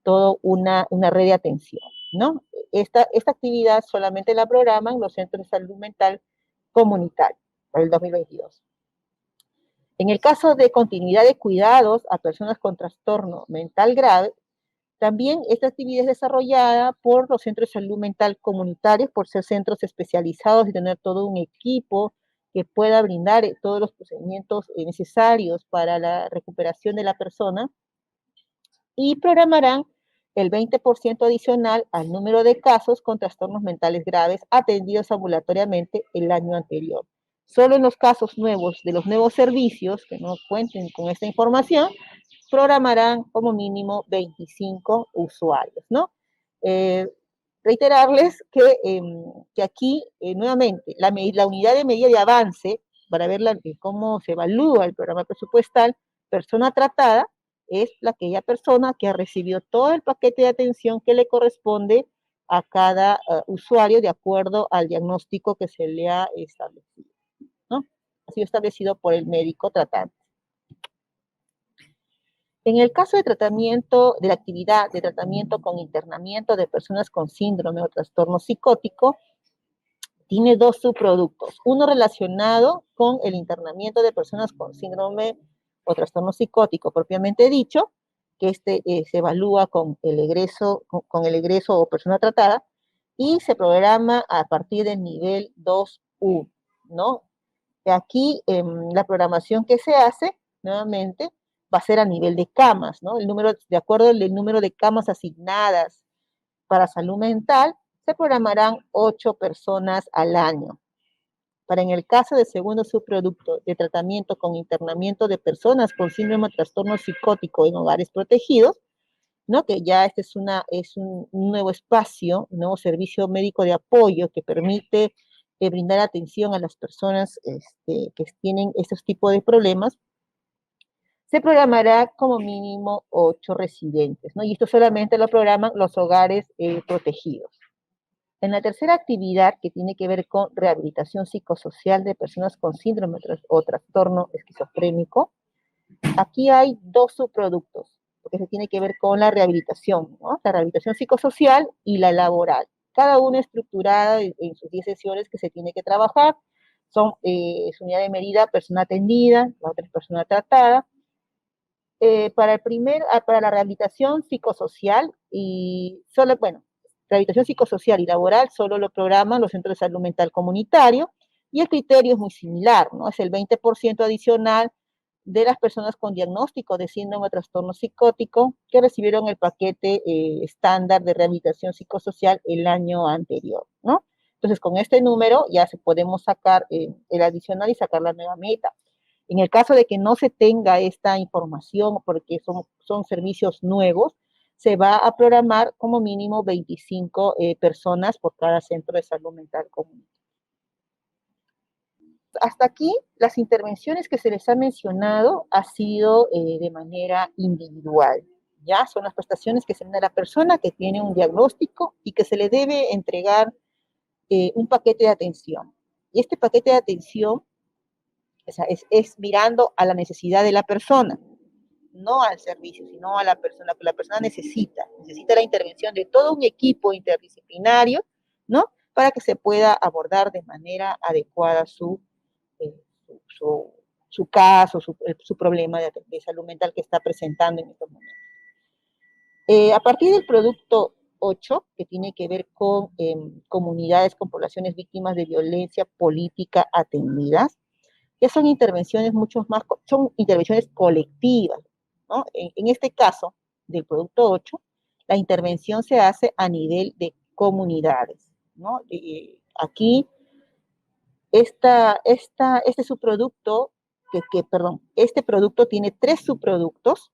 toda una red de atención, ¿no? Esta actividad solamente la programan los centros de salud mental comunitario para el 2022. En el caso de continuidad de cuidados a personas con trastorno mental grave, también esta actividad es desarrollada por los centros de salud mental comunitarios, por ser centros especializados y tener todo un equipo que pueda brindar todos los procedimientos necesarios para la recuperación de la persona, y programarán el 20% adicional al número de casos con trastornos mentales graves atendidos ambulatoriamente el año anterior. Solo en los casos nuevos de los nuevos servicios que no cuenten con esta información, programarán como mínimo 25 usuarios, ¿no? Reiterarles que aquí, nuevamente, la unidad de medida de avance, para ver cómo se evalúa el programa presupuestal, persona tratada, es aquella persona que ha recibido todo el paquete de atención que le corresponde a cada usuario de acuerdo al diagnóstico que se le ha establecido, ¿no? Ha sido establecido por el médico tratante. En el caso de tratamiento, de la actividad de tratamiento con internamiento de personas con síndrome o trastorno psicótico, tiene dos subproductos. Uno relacionado con el internamiento de personas con síndrome o trastorno psicótico propiamente dicho, que se evalúa con el egreso o persona tratada, y se programa a partir del nivel 2.1, ¿no? Aquí la programación que se hace, nuevamente, va a ser a nivel de camas, ¿no? De acuerdo al número de camas asignadas para salud mental, se programarán 8 personas al año. Para en el caso de segundo subproducto de tratamiento con internamiento de personas con síndrome de trastorno psicótico en hogares protegidos, ¿no? Que ya este es un nuevo espacio, un nuevo servicio médico de apoyo que permite brindar atención a las personas que tienen estos tipos de problemas. Se programará como mínimo 8 residentes, ¿no? Y esto solamente lo programan los hogares protegidos. En la tercera actividad, que tiene que ver con rehabilitación psicosocial de personas con síndrome o trastorno esquizofrénico, aquí hay 2 subproductos, porque se tiene que ver con la rehabilitación, ¿no? La rehabilitación psicosocial y la laboral. Cada una estructurada en sus 10 sesiones que se tiene que trabajar. Su unidad de medida, persona atendida, la otra es persona tratada. Para la rehabilitación psicosocial rehabilitación psicosocial y laboral solo lo programan los centros de salud mental comunitario, y el criterio es muy similar, ¿no? Es el 20% adicional de las personas con diagnóstico de síndrome de trastorno psicótico que recibieron el paquete estándar de rehabilitación psicosocial el año anterior, ¿no? Entonces, con este número ya podemos sacar el adicional y sacar la nueva meta. En el caso de que no se tenga esta información porque son servicios nuevos, se va a programar como mínimo 25 personas por cada centro de salud mental común. Hasta aquí, las intervenciones que se les ha mencionado ha sido de manera individual. Ya son las prestaciones que se dan a la persona que tiene un diagnóstico y que se le debe entregar un paquete de atención. Y este paquete de atención, o sea, es mirando a la necesidad de la persona, no al servicio, sino a la persona, que la persona necesita la intervención de todo un equipo interdisciplinario, ¿no? Para que se pueda abordar de manera adecuada su caso, su problema de salud mental que está presentando en estos momentos. A partir del producto 8, que tiene que ver con comunidades con poblaciones víctimas de violencia política atendidas, ya son intervenciones son intervenciones colectivas, ¿no? En este caso, del producto 8, la intervención se hace a nivel de comunidades, ¿no? Aquí, este subproducto, este producto tiene 3 subproductos,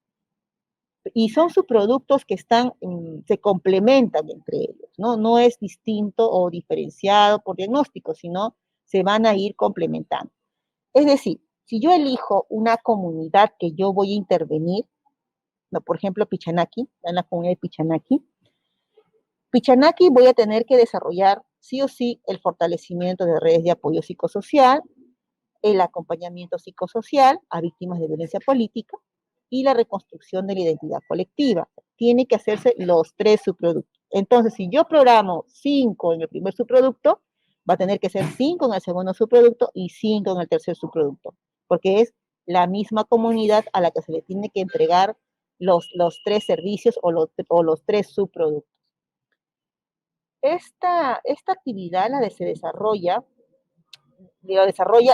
y son subproductos que se complementan entre ellos, ¿no? No es distinto o diferenciado por diagnóstico, sino se van a ir complementando. Es decir, si yo elijo una comunidad que yo voy a intervenir, ¿no? Por ejemplo, Pichanaki, en la comunidad de Pichanaki voy a tener que desarrollar sí o sí el fortalecimiento de redes de apoyo psicosocial, el acompañamiento psicosocial a víctimas de violencia política y la reconstrucción de la identidad colectiva. Tiene que hacerse los 3 subproductos. Entonces, si yo programo 5 en el primer subproducto, va a tener que ser 5 en el segundo subproducto y 5 en el tercer subproducto, porque es la misma comunidad a la que se le tiene que entregar los 3 servicios o los 3 subproductos. Esta actividad se desarrolla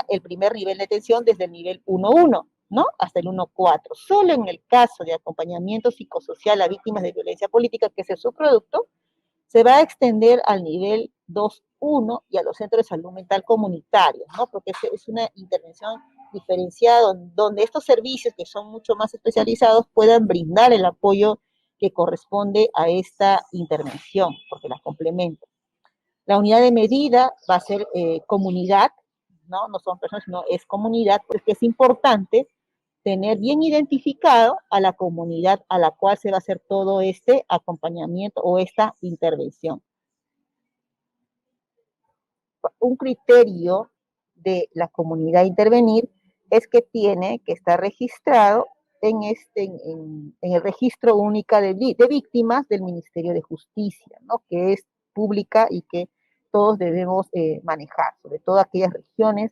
el primer nivel de atención desde el nivel 1.1, ¿no? Hasta el 1.4. Solo en el caso de acompañamiento psicosocial a víctimas de violencia política, que es el subproducto, se va a extender al nivel 2.1 y a los centros de salud mental comunitarios, ¿no? Porque es una intervención diferenciada donde estos servicios, que son mucho más especializados, puedan brindar el apoyo que corresponde a esta intervención, porque las complementan. La unidad de medida va a ser comunidad, ¿no? No son personas, sino es comunidad, porque es importante tener bien identificado a la comunidad a la cual se va a hacer todo este acompañamiento o esta intervención. Un criterio de la comunidad a intervenir es que tiene que estar registrado en el registro único de víctimas del Ministerio de Justicia, ¿no? Que es pública y que todos debemos manejar, sobre todo aquellas regiones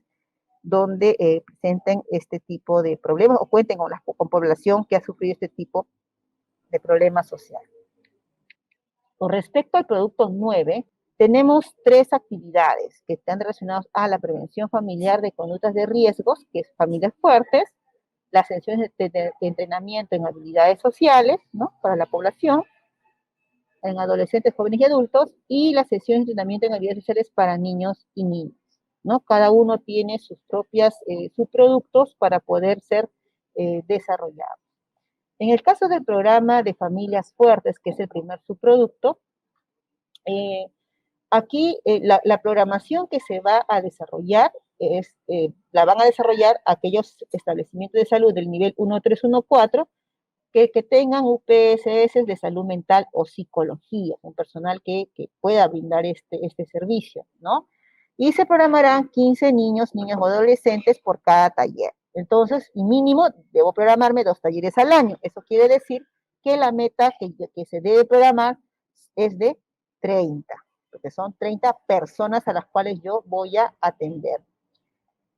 donde presenten este tipo de problemas o cuenten con población que ha sufrido este tipo de problemas sociales. Con respecto al producto 9, tenemos 3 actividades que están relacionadas a la prevención familiar de conductas de riesgos, que es familias fuertes, las sesiones de entrenamiento en habilidades sociales, ¿no?, para la población, en adolescentes, jóvenes y adultos, y las sesiones de entrenamiento en habilidades sociales para niños y niñas, ¿no? Cada uno tiene sus propios subproductos para poder ser desarrollados. En el caso del programa de familias fuertes, que es el primer subproducto, aquí la programación que se va a desarrollar la van a desarrollar aquellos establecimientos de salud del nivel 1, 3, 1, 4 que tengan UPSS de salud mental o psicología, un personal que pueda brindar este servicio, ¿no? Y se programarán 15 niños, niñas o adolescentes por cada taller. Entonces, mínimo, debo programarme 2 talleres al año. Eso quiere decir que la meta que se debe programar es de 30, porque son 30 personas a las cuales yo voy a atender.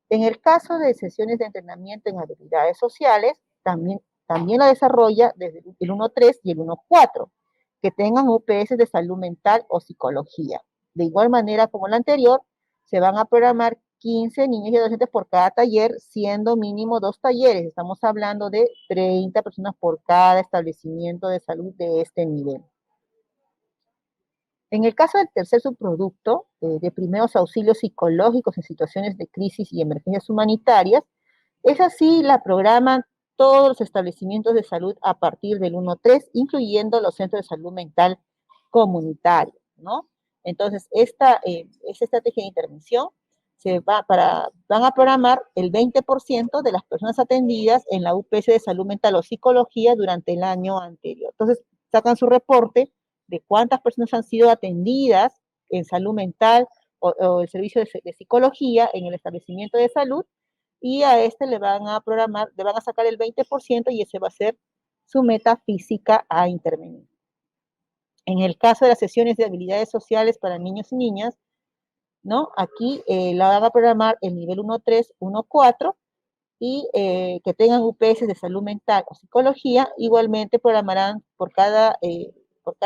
En el caso de sesiones de entrenamiento en habilidades sociales, también la desarrolla desde el 1.3 y el 1.4, que tengan UPS de salud mental o psicología. De igual manera como la anterior, se van a programar 15 niños y adolescentes por cada taller, siendo mínimo 2 talleres. Estamos hablando de 30 personas por cada establecimiento de salud de este nivel. En el caso del tercer subproducto, de primeros auxilios psicológicos en situaciones de crisis y emergencias humanitarias, es así la programan todos los establecimientos de salud a partir del 1.3, incluyendo los centros de salud mental comunitarios, ¿no? Entonces, esta estrategia de intervención van a programar el 20% de las personas atendidas en la UPS de salud mental o psicología durante el año anterior. Entonces, sacan su reporte de cuántas personas han sido atendidas en salud mental o el servicio de psicología en el establecimiento de salud, y a este le van a sacar el 20% y ese va a ser su meta física a intervenir. En el caso de las sesiones de habilidades sociales para niños y niñas, ¿no? Aquí la van a programar el nivel 1.3, 1.4, y que tengan UPS de salud mental o psicología, igualmente programarán por cada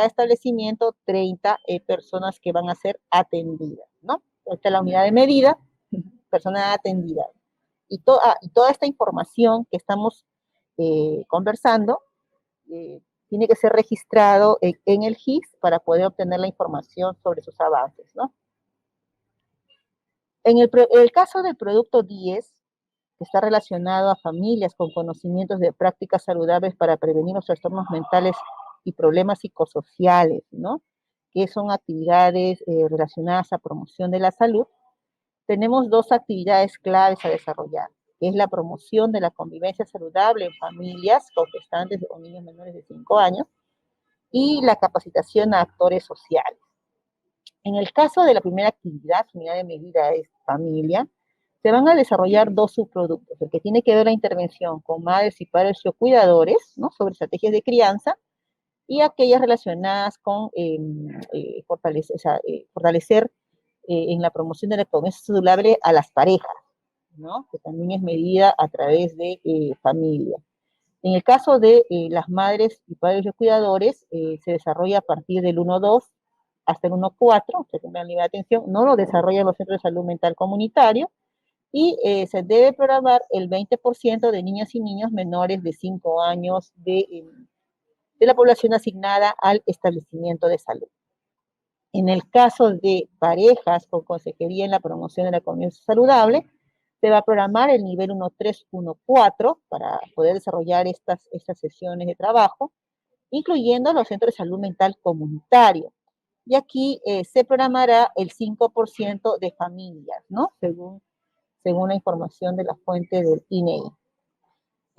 establecimiento 30 personas que van a ser atendidas, ¿no? Esta es la unidad de medida, personas atendidas. Y toda esta información que estamos conversando tiene que ser registrado en el GIS para poder obtener la información sobre sus avances, ¿no? En el caso del producto 10, que está relacionado a familias con conocimientos de prácticas saludables para prevenir los trastornos mentales y problemas psicosociales, ¿no?, que son actividades relacionadas a promoción de la salud, tenemos 2 actividades claves a desarrollar, que es la promoción de la convivencia saludable en familias con gestantes o niños menores de 5 años y la capacitación a actores sociales. En el caso de la primera actividad, unidad de medida es familia, se van a desarrollar 2 subproductos, el que tiene que ver la intervención con madres y padres o cuidadores, ¿no?, sobre estrategias de crianza, y aquellas relacionadas con fortalecer en la promoción de la convivencia saludable a las parejas, ¿no?, que también es medida a través de familia. En el caso de las madres y padres y cuidadores, se desarrolla a partir del 1.2 hasta el 1.4, según el nivel de atención, no lo desarrollan los centros de salud mental comunitario, y se debe programar el 20% de niñas y niños menores de 5 años de la población asignada al establecimiento de salud. En el caso de parejas con consejería en la promoción de la convivencia saludable, se va a programar el nivel 1.3, 1.4 para poder desarrollar estas sesiones de trabajo, incluyendo los centros de salud mental comunitario. Y aquí se programará el 5% de familias, ¿no?, según la información de la fuente del INEI.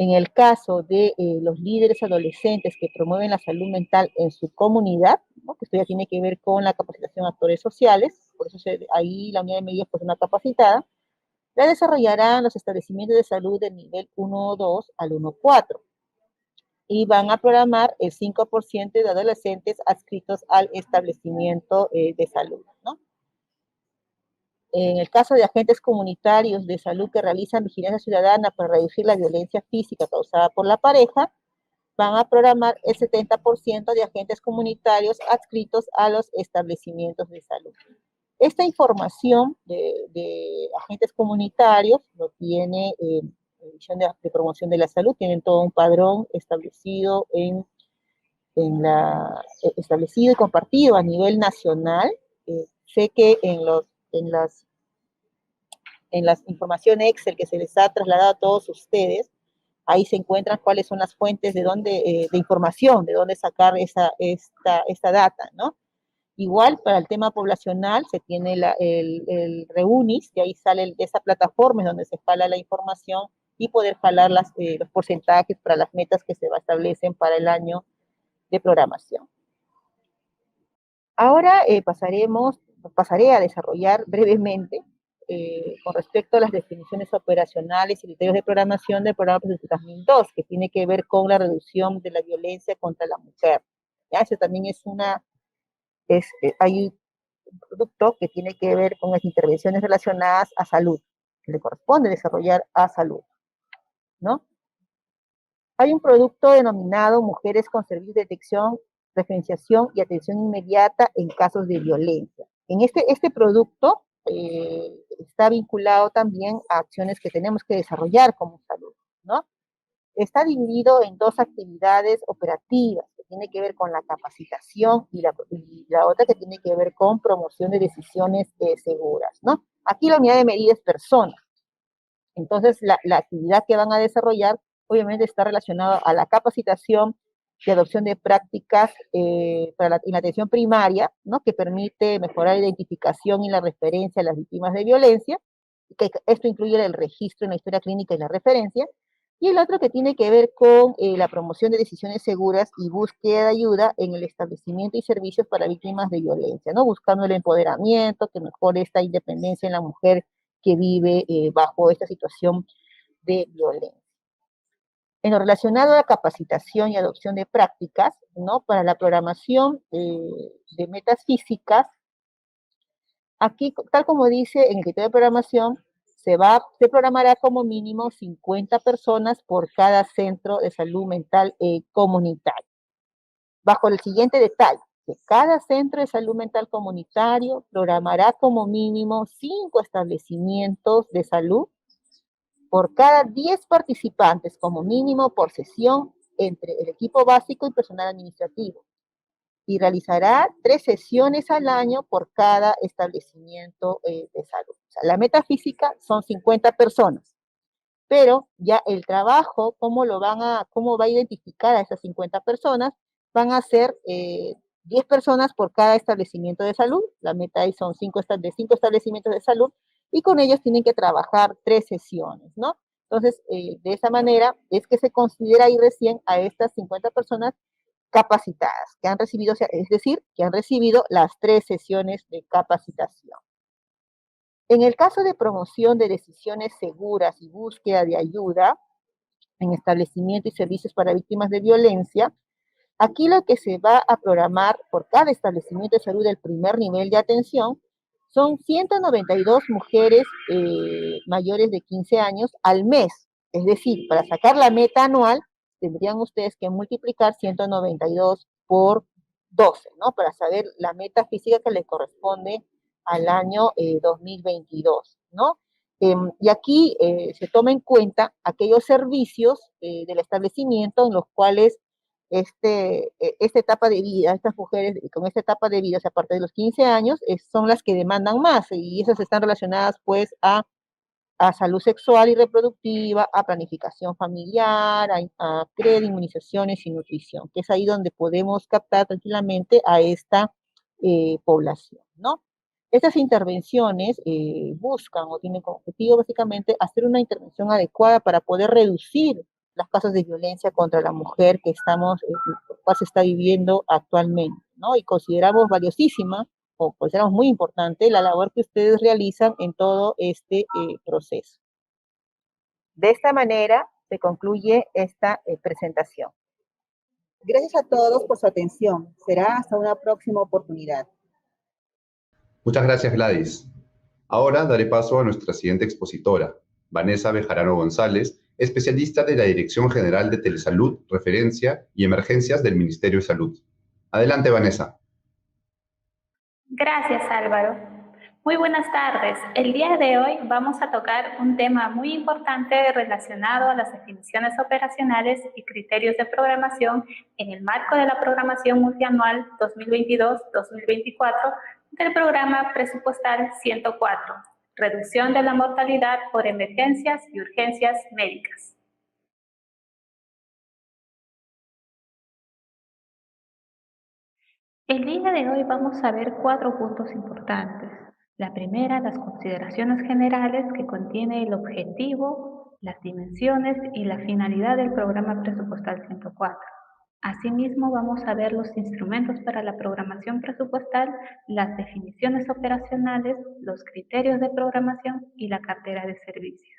En el caso de los líderes adolescentes que promueven la salud mental en su comunidad, ¿no?, que esto ya tiene que ver con la capacitación de actores sociales, por eso ahí la unidad de medidas pues una capacitada, la desarrollarán los establecimientos de salud del nivel 1.2 al 1.4 y van a programar el 5% de adolescentes adscritos al establecimiento de salud, ¿no? En el caso de agentes comunitarios de salud que realizan vigilancia ciudadana para reducir la violencia física causada por la pareja, van a programar el 70% de agentes comunitarios adscritos a los establecimientos de salud. Esta información de agentes comunitarios lo tiene la División de Promoción de la Salud, tienen todo un padrón establecido establecido y compartido a nivel nacional. Sé que en las informaciones Excel que se les ha trasladado a todos ustedes, ahí se encuentran cuáles son las fuentes de información, de dónde sacar esta data, ¿no? Igual para el tema poblacional se tiene el REUNIS, y ahí sale esa plataforma donde se jala la información y poder jalar los porcentajes para las metas que se establecen para el año de programación. Ahora pasaré a desarrollar brevemente con respecto a las definiciones operacionales y criterios de programación del programa 2002, que tiene que ver con la reducción de la violencia contra la mujer. ¿Ya? Eso también hay un producto que tiene que ver con las intervenciones relacionadas a salud, que le corresponde desarrollar a salud, ¿no? Hay un producto denominado Mujeres con Servicios de Detección, Referenciación y Atención Inmediata en Casos de Violencia. En este producto está vinculado también a acciones que tenemos que desarrollar como salud, ¿no? Está dividido en dos actividades operativas, que tiene que ver con la capacitación y la otra que tiene que ver con promoción de decisiones seguras, ¿no? Aquí la unidad de medida es persona. Entonces, la actividad que van a desarrollar, obviamente, está relacionada a la capacitación y adopción de prácticas en la atención primaria, ¿no? Que permite mejorar la identificación y la referencia a las víctimas de violencia, que esto incluye el registro en la historia clínica y la referencia, y el otro que tiene que ver con la promoción de decisiones seguras y búsqueda de ayuda en el establecimiento y servicios para víctimas de violencia, ¿no? Buscando el empoderamiento, que mejore esta independencia en la mujer que vive bajo esta situación de violencia. En lo relacionado a la capacitación y adopción de prácticas, ¿no? Para la programación de metas físicas, aquí, tal como dice en el criterio de programación, se programará como mínimo 50 personas por cada centro de salud mental comunitario. Bajo el siguiente detalle, que cada centro de salud mental comunitario programará como mínimo 5 establecimientos de salud por cada 10 participantes como mínimo por sesión entre el equipo básico y personal administrativo. Y realizará 3 sesiones al año por cada establecimiento de salud. O sea, la meta física son 50 personas, pero ya el trabajo, cómo va a identificar a esas 50 personas, van a ser 10 personas por cada establecimiento de salud. La meta ahí son 5 establecimientos de salud, y con ellos tienen que trabajar 3 sesiones, ¿no? Entonces, de esa manera es que se considera ahí recién a estas 50 personas capacitadas, que han recibido, es decir, que han recibido las 3 sesiones de capacitación. En el caso de promoción de decisiones seguras y búsqueda de ayuda en establecimiento y servicios para víctimas de violencia, aquí lo que se va a programar por cada establecimiento de salud del primer nivel de atención son 192 mujeres mayores de 15 años al mes. Es decir, para sacar la meta anual, tendrían ustedes que multiplicar 192 por 12, ¿no? Para saber la meta física que les corresponde al año 2022, ¿no? Y aquí se toma en cuenta aquellos servicios del establecimiento en los cuales esta etapa de vida, estas mujeres con esta etapa de vida, o sea, a partir de los 15 años, son las que demandan más, y esas están relacionadas pues a salud sexual y reproductiva, a planificación familiar, a inmunizaciones y nutrición, que es ahí donde podemos captar tranquilamente a esta población, ¿no? Estas intervenciones buscan o tienen como objetivo básicamente hacer una intervención adecuada para poder reducir las casos de violencia contra la mujer que se está viviendo actualmente, ¿no? Y consideramos valiosísima o consideramos muy importante la labor que ustedes realizan en todo este proceso. De esta manera se concluye esta presentación. Gracias a todos por su atención. Será hasta una próxima oportunidad. Muchas gracias, Gladys. Ahora daré paso a nuestra siguiente expositora, Vanessa Bejarano González, especialista de la Dirección General de Telesalud, Referencia y Emergencias del Ministerio de Salud. Adelante, Vanessa. Gracias, Álvaro. Muy buenas tardes. El día de hoy vamos a tocar un tema muy importante relacionado a las definiciones operacionales y criterios de programación en el marco de la programación multianual 2022-2024 del programa presupuestal 104, reducción de la mortalidad por emergencias y urgencias médicas. El día de hoy vamos a ver 4 puntos importantes. La primera, las consideraciones generales que contiene el objetivo, las dimensiones y la finalidad del programa presupuestal 104. Asimismo, vamos a ver los instrumentos para la programación presupuestal, las definiciones operacionales, los criterios de programación y la cartera de servicios.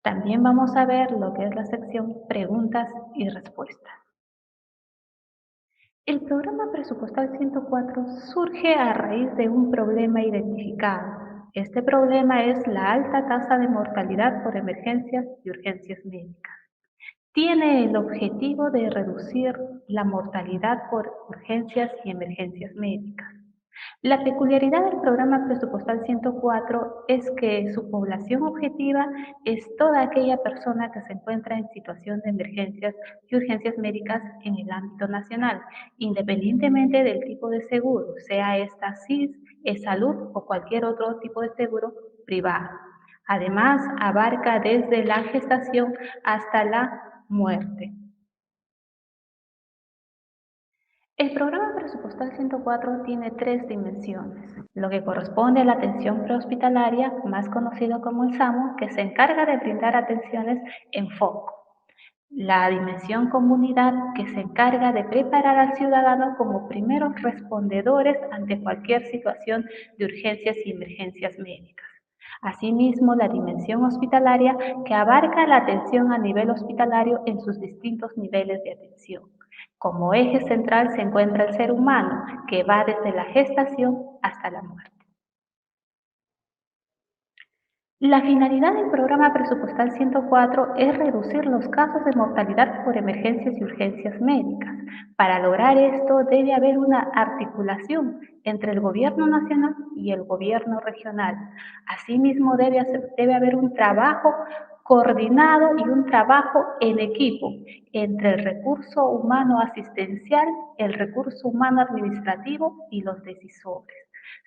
También vamos a ver lo que es la sección preguntas y respuestas. El programa presupuestal 104 surge a raíz de un problema identificado. Este problema es la alta tasa de mortalidad por emergencias y urgencias médicas. Tiene el objetivo de reducir la mortalidad por urgencias y emergencias médicas. La peculiaridad del programa presupuestal 104 es que su población objetiva es toda aquella persona que se encuentra en situación de emergencias y urgencias médicas en el ámbito nacional, independientemente del tipo de seguro, sea esta SIS, salud o cualquier otro tipo de seguro privado. Además, abarca desde la gestación hasta la muerte. El programa presupuestal 104 tiene 3 dimensiones, lo que corresponde a la atención prehospitalaria, más conocido como el SAMU, que se encarga de brindar atenciones en foco. La dimensión comunidad, que se encarga de preparar al ciudadano como primeros respondedores ante cualquier situación de urgencias y emergencias médicas. Asimismo, la dimensión hospitalaria, que abarca la atención a nivel hospitalario en sus distintos niveles de atención. Como eje central se encuentra el ser humano, que va desde la gestación hasta la muerte. La finalidad del programa presupuestal 104 es reducir los casos de mortalidad por emergencias y urgencias médicas. Para lograr esto debe haber una articulación entre el gobierno nacional y el gobierno regional. Asimismo debe haber un trabajo coordinado y un trabajo en equipo entre el recurso humano asistencial, el recurso humano administrativo y los decisores.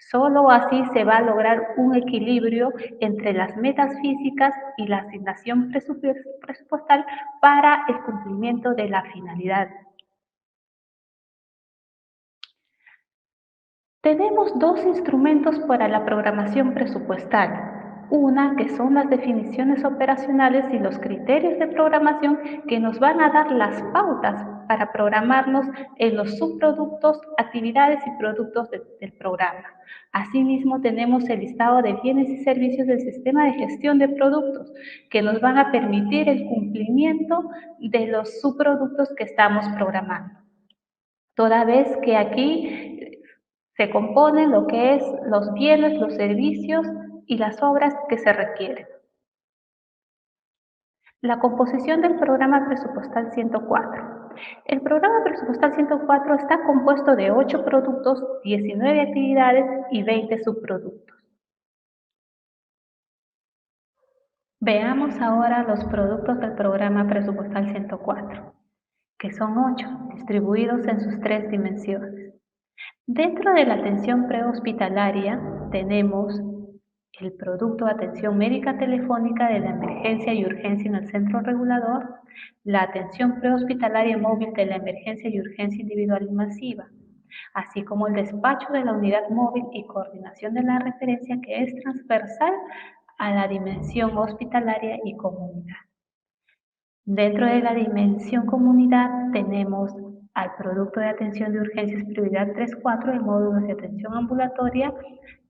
Solo así se va a lograr un equilibrio entre las metas físicas y la asignación presupuestal para el cumplimiento de la finalidad. Tenemos 2 instrumentos para la programación presupuestal. Una, que son las definiciones operacionales y los criterios de programación que nos van a dar las pautas para programarnos en los subproductos, actividades y productos del programa. Asimismo, tenemos el listado de bienes y servicios del sistema de gestión de productos que nos van a permitir el cumplimiento de los subproductos que estamos programando. Toda vez que aquí se componen lo que es los bienes, los servicios y las obras que se requieren. La composición del programa presupuestal 104. El programa presupuestal 104 está compuesto de 8 productos, 19 actividades y 20 subproductos. Veamos ahora los productos del programa presupuestal 104, que son 8, distribuidos en sus 3 dimensiones. Dentro de la atención prehospitalaria tenemos el producto de atención médica telefónica de la emergencia y urgencia en el centro regulador, la atención prehospitalaria móvil de la emergencia y urgencia individual y masiva, así como el despacho de la unidad móvil y coordinación de la referencia, que es transversal a la dimensión hospitalaria y comunidad. Dentro de la dimensión comunidad tenemos al producto de atención de urgencias prioridad 3-4 en módulos de atención ambulatoria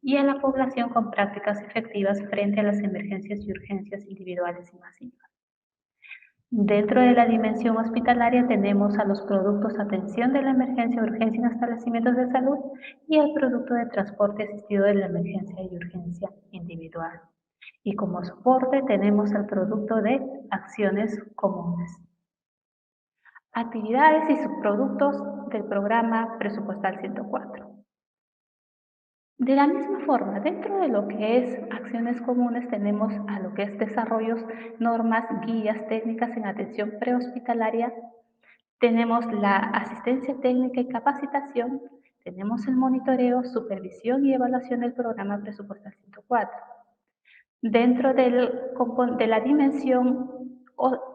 y a la población con prácticas efectivas frente a las emergencias y urgencias individuales y masivas. Dentro de la dimensión hospitalaria tenemos a los productos atención de la emergencia, urgencia en establecimientos de salud y al producto de transporte asistido de la emergencia y urgencia individual. Y como soporte tenemos el producto de acciones comunes. Actividades y subproductos del programa presupuestal 104. De la misma forma, dentro de lo que es acciones comunes tenemos a lo que es desarrollos, normas, guías técnicas en atención prehospitalaria, tenemos la asistencia técnica y capacitación, tenemos el monitoreo, supervisión y evaluación del programa presupuestal 104. Dentro de la dimensión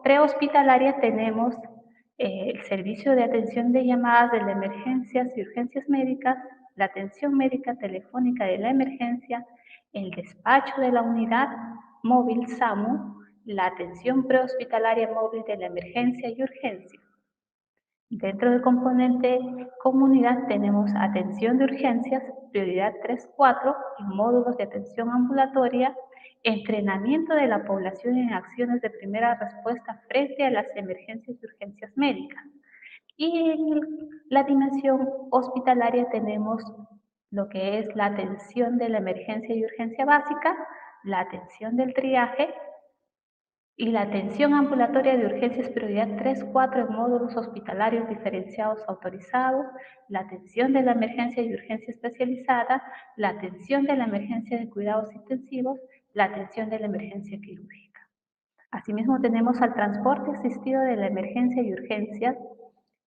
prehospitalaria tenemos el servicio de atención de llamadas de las emergencias y urgencias médicas, la atención médica telefónica de la emergencia, el despacho de la unidad móvil SAMU, la atención prehospitalaria móvil de la emergencia y urgencia. Dentro del componente comunidad tenemos atención de urgencias, prioridad 3-4 y módulos de atención ambulatoria, entrenamiento de la población en acciones de primera respuesta frente a las emergencias y urgencias médicas. Y en la dimensión hospitalaria tenemos lo que es la atención de la emergencia y urgencia básica, la atención del triaje, y la atención ambulatoria de urgencias prioridad 3-4 en módulos hospitalarios diferenciados autorizados, la atención de la emergencia y urgencia especializada, la atención de la emergencia de cuidados intensivos, la atención de la emergencia quirúrgica. Asimismo tenemos al transporte asistido de la emergencia y urgencias,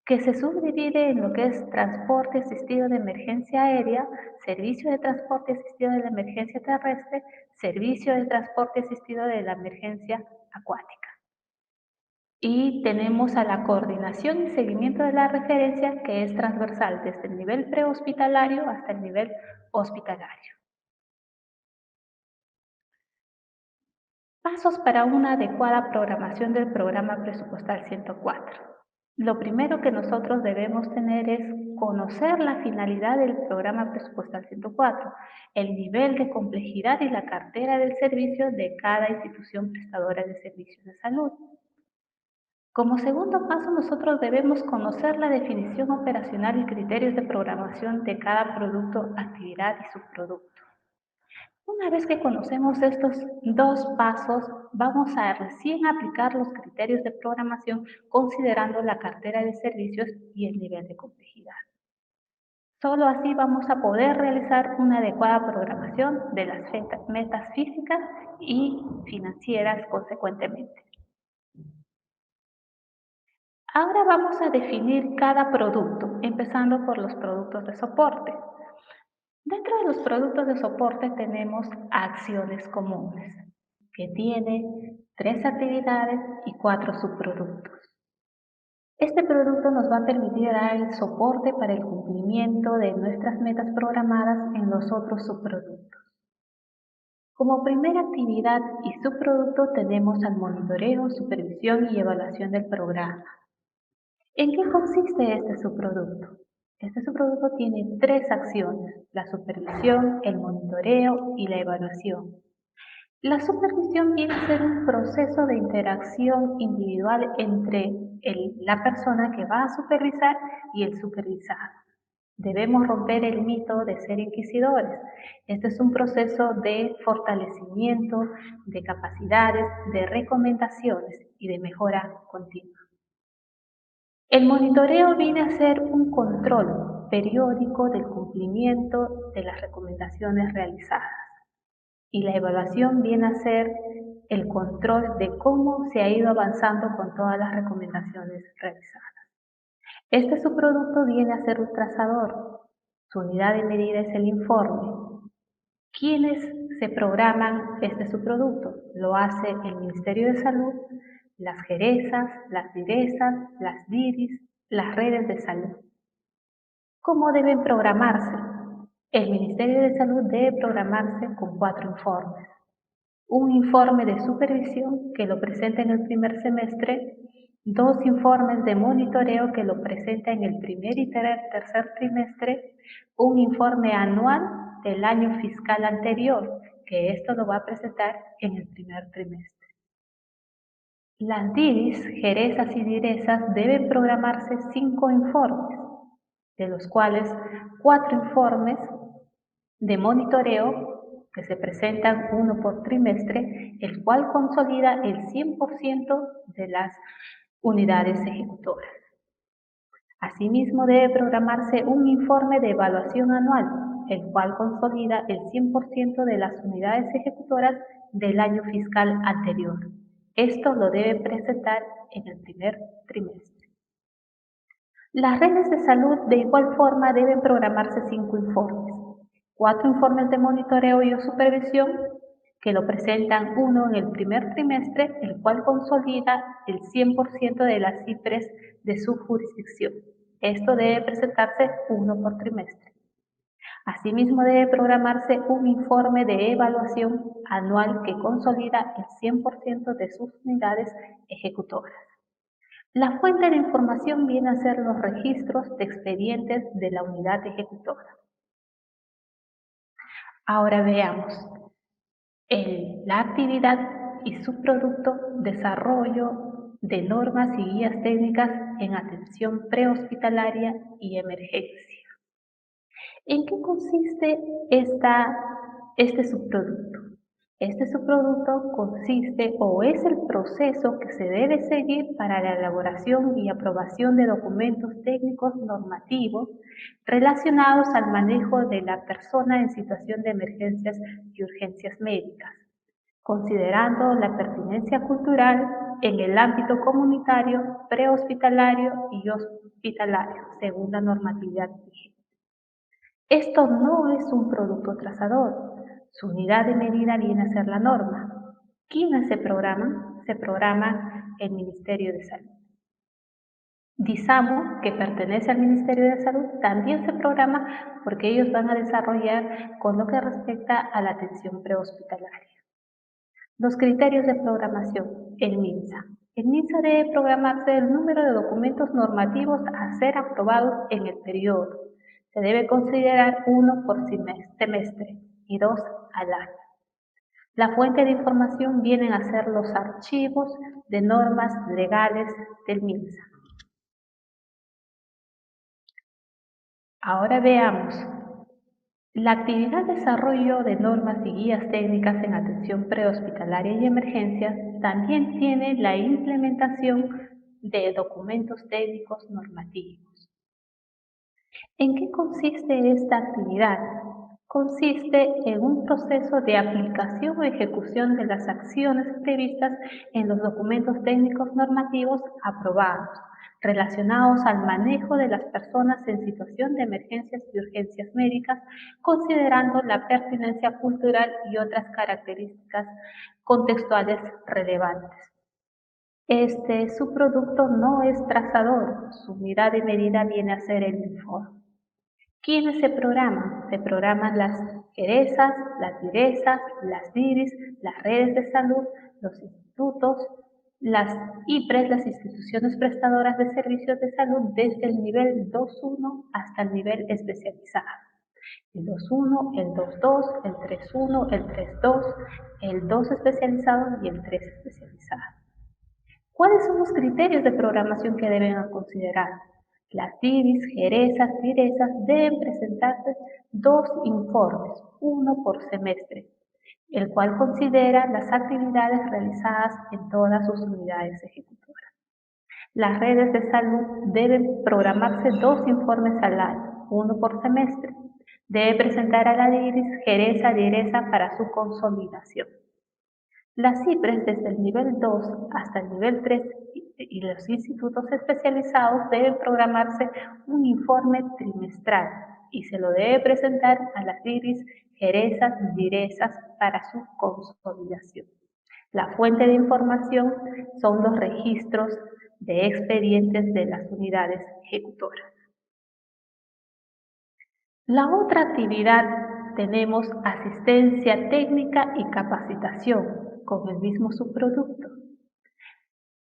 que se subdivide en lo que es transporte asistido de emergencia aérea, servicio de transporte asistido de la emergencia terrestre, servicio de transporte asistido de la emergencia acuática. Y tenemos a la coordinación y seguimiento de la referencia, que es transversal desde el nivel prehospitalario hasta el nivel hospitalario. Pasos para una adecuada programación del programa presupuestal 104. Lo primero que nosotros debemos tener es conocer la finalidad del programa presupuestal 104, el nivel de complejidad y la cartera del servicio de cada institución prestadora de servicios de salud. Como segundo paso, nosotros debemos conocer la definición operacional y criterios de programación de cada producto, actividad y subproducto. Una vez que conocemos estos dos pasos, vamos a recién aplicar los criterios de programación considerando la cartera de servicios y el nivel de complejidad. Solo así vamos a poder realizar una adecuada programación de las metas físicas y financieras consecuentemente. Ahora vamos a definir cada producto, empezando por los productos de soporte. Dentro de los productos de soporte tenemos acciones comunes, que tiene 3 actividades y 4 subproductos. Este producto nos va a permitir dar el soporte para el cumplimiento de nuestras metas programadas en los otros subproductos. Como primera actividad y subproducto tenemos al monitoreo, supervisión y evaluación del programa. ¿En qué consiste este subproducto? Este subproducto tiene 3 acciones: la supervisión, el monitoreo y la evaluación. La supervisión viene a ser un proceso de interacción individual entre la persona que va a supervisar y el supervisado. Debemos romper el mito de ser inquisidores. Este es un proceso de fortalecimiento, de capacidades, de recomendaciones y de mejora continua. El monitoreo viene a ser un control periódico del cumplimiento de las recomendaciones realizadas. Y la evaluación viene a ser el control de cómo se ha ido avanzando con todas las recomendaciones realizadas. Este subproducto viene a ser un trazador. Su unidad de medida es el informe. ¿Quiénes se programan este subproducto? Lo hace el Ministerio de Salud, las GERESAS, las DIRESAS, las DIRIS, las redes de salud. ¿Cómo deben programarse? El Ministerio de Salud debe programarse con 4 informes. Un informe de supervisión que lo presenta en el primer semestre, 2 informes de monitoreo que lo presenta en el primer y tercer trimestre, un informe anual del año fiscal anterior, que esto lo va a presentar en el primer trimestre. Las DIRIS, GERESAS y DIRESAS deben programarse 5 informes, de los cuales 4 informes de monitoreo que se presentan uno por trimestre, el cual consolida el 100% de las unidades ejecutoras. Asimismo, debe programarse un informe de evaluación anual, el cual consolida el 100% de las unidades ejecutoras del año fiscal anterior. Esto lo debe presentar en el primer trimestre. Las redes de salud de igual forma deben programarse 5 informes, 4 informes de monitoreo y supervisión que lo presentan uno en el primer trimestre, el cual consolida el 100% de las IPRES de su jurisdicción. Esto debe presentarse uno por trimestre. Asimismo, debe programarse un informe de evaluación anual que consolida el 100% de sus unidades ejecutoras. La fuente de información viene a ser los registros de expedientes de la unidad ejecutora. Ahora veamos la actividad y su producto, desarrollo de normas y guías técnicas en atención prehospitalaria y emergencia. ¿En qué consiste este subproducto? Este subproducto consiste o es el proceso que se debe seguir para la elaboración y aprobación de documentos técnicos normativos relacionados al manejo de la persona en situación de emergencias y urgencias médicas, considerando la pertinencia cultural en el ámbito comunitario, prehospitalario y hospitalario, según la normatividad vigente. Esto no es un producto trazador. Su unidad de medida viene a ser la norma. ¿Quiénes se programan? Se programa el Ministerio de Salud. DISAMO, que pertenece al Ministerio de Salud, también se programa porque ellos van a desarrollar con lo que respecta a la atención prehospitalaria. Los criterios de programación, el MINSA. El MINSA debe programarse el número de documentos normativos a ser aprobados en el periodo. Se debe considerar 1 por semestre y 2 al año. La fuente de información vienen a ser los archivos de normas legales del MINSA. Ahora veamos. La actividad de desarrollo de normas y guías técnicas en atención prehospitalaria y emergencias también tiene la implementación de documentos técnicos normativos. ¿En qué consiste esta actividad? Consiste en un proceso de aplicación o ejecución de las acciones previstas en los documentos técnicos normativos aprobados, relacionados al manejo de las personas en situación de emergencias y urgencias médicas, considerando la pertinencia cultural y otras características contextuales relevantes. Este subproducto no es trazador, su unidad de medida viene a ser el informe. ¿Quiénes se programan? Se programan las GERESAS, las DIRESAS, las DIRIS, las redes de salud, los institutos, las IPRES, las instituciones prestadoras de servicios de salud desde el nivel 2.1 hasta el nivel especializado. El 2.1, el 2.2, el 3.1, el 3.2, el 2 especializado y el 3 especializado. ¿Cuáles son los criterios de programación que deben considerar? Las DIRIS, GERESAS, DIRESAS deben presentarse 2 informes, uno por semestre, el cual considera las actividades realizadas en todas sus unidades ejecutoras. Las redes de salud deben programarse 2 informes al año, uno por semestre. Debe presentar a la DIRIS, GERESA, DIRESA para su consolidación. Las IPRES desde el nivel 2 hasta el nivel 3 y los institutos especializados deben programarse un informe trimestral y se lo debe presentar a las DIRIS, GERESAS, DIRESAS para su consolidación. La fuente de información son los registros de expedientes de las unidades ejecutoras. La otra actividad tenemos asistencia técnica y capacitación con el mismo subproducto.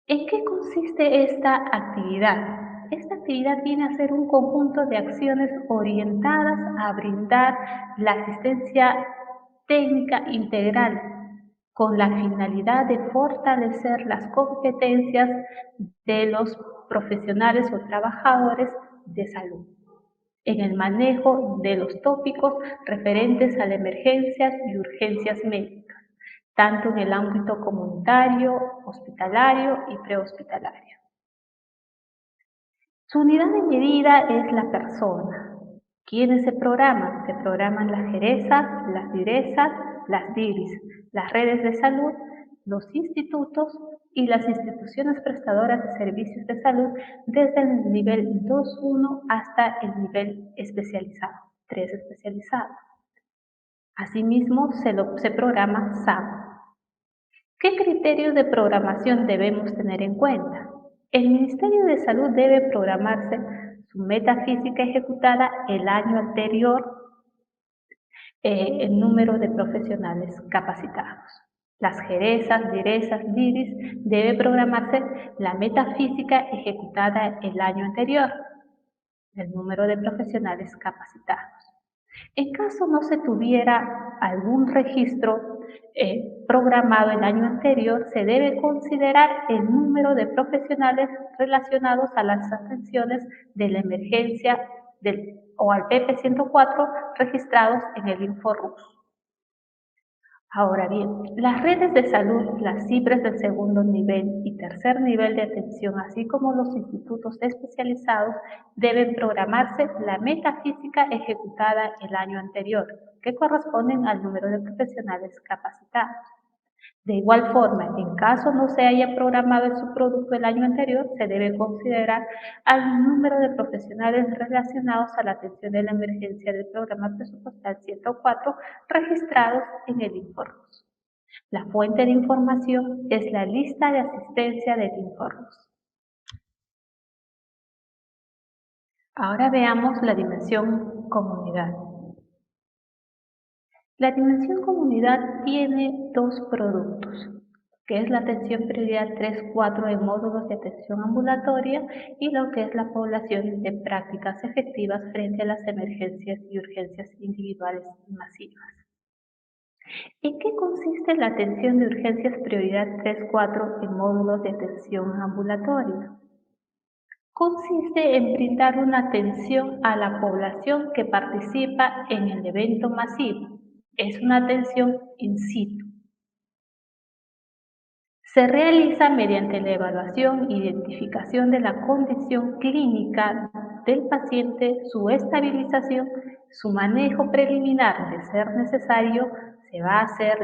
¿En qué consiste esta actividad? Esta actividad viene a ser un conjunto de acciones orientadas a brindar la asistencia técnica integral con la finalidad de fortalecer las competencias de los profesionales o trabajadores de salud. en el manejo de los tópicos referentes a las emergencias y urgencias médicas, tanto en el ámbito comunitario, hospitalario y prehospitalario. Su unidad de medida es la persona. ¿Quiénes se programan? Se programan las jerezas, las direzas, las DIRIS, las redes de salud, los institutos y las instituciones prestadoras de servicios de salud desde el nivel 2.1 hasta el nivel especializado, 3 especializado. Asimismo, se programa SAM. ¿Qué criterios de programación debemos tener en cuenta? El Ministerio de Salud debe programarse su meta física ejecutada el año anterior, el número de profesionales capacitados. Las jerezas, direzas, DIRIS debe programarse la meta física ejecutada el año anterior, el número de profesionales capacitados. En caso no se tuviera algún registro programado el año anterior, se debe considerar el número de profesionales relacionados a las atenciones de la emergencia o al PP 104 registrados en el InfoRUS. Ahora bien, las redes de salud, las CIPRES del segundo nivel y tercer nivel de atención, así como los institutos especializados, deben programarse la meta física ejecutada el año anterior, que corresponden al número de profesionales capacitados. De igual forma, en caso no se haya programado el subproducto el año anterior, se debe considerar al número de profesionales relacionados a la atención de la emergencia del programa presupuestal 104 registrados en el InfoRUS. La fuente de información es la lista de asistencia del InfoRUS. Ahora veamos la dimensión comunidad. La dimensión comunidad tiene dos productos, que es la atención prioridad 3-4 en módulos de atención ambulatoria y lo que es la población de prácticas efectivas frente a las emergencias y urgencias individuales y masivas. ¿En qué consiste la atención de urgencias prioridad 3-4 en módulos de atención ambulatoria? Consiste en brindar una atención a la población que participa en el evento masivo. Es una atención in situ. Se realiza mediante la evaluación e identificación de la condición clínica del paciente, su estabilización, su manejo preliminar. De ser necesario, se va a hacer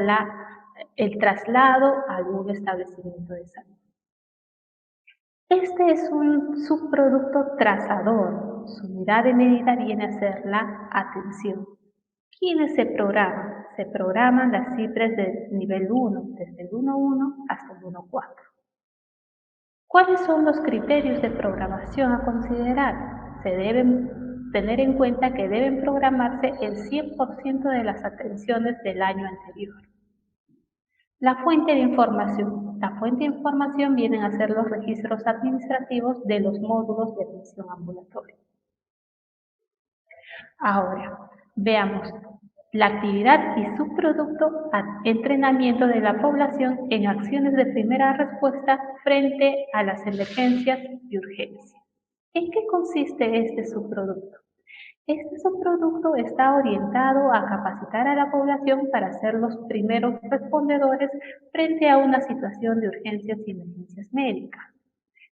el traslado a algún establecimiento de salud. Este es un subproducto trazador. Su unidad de medida viene a ser la atención. ¿Quiénes se programan? Se programan las CIPRES del nivel 1, desde el 1.1 hasta el 1.4. ¿Cuáles son los criterios de programación a considerar? Se deben tener en cuenta que deben programarse el 100% de las atenciones del año anterior. La fuente de información. La fuente de información vienen a ser los registros administrativos de los módulos de atención ambulatoria. Ahora, veamos la actividad y subproducto entrenamiento de la población en acciones de primera respuesta frente a las emergencias y urgencias. ¿En qué consiste este subproducto? Este subproducto está orientado a capacitar a la población para ser los primeros respondedores frente a una situación de urgencias y emergencias médicas.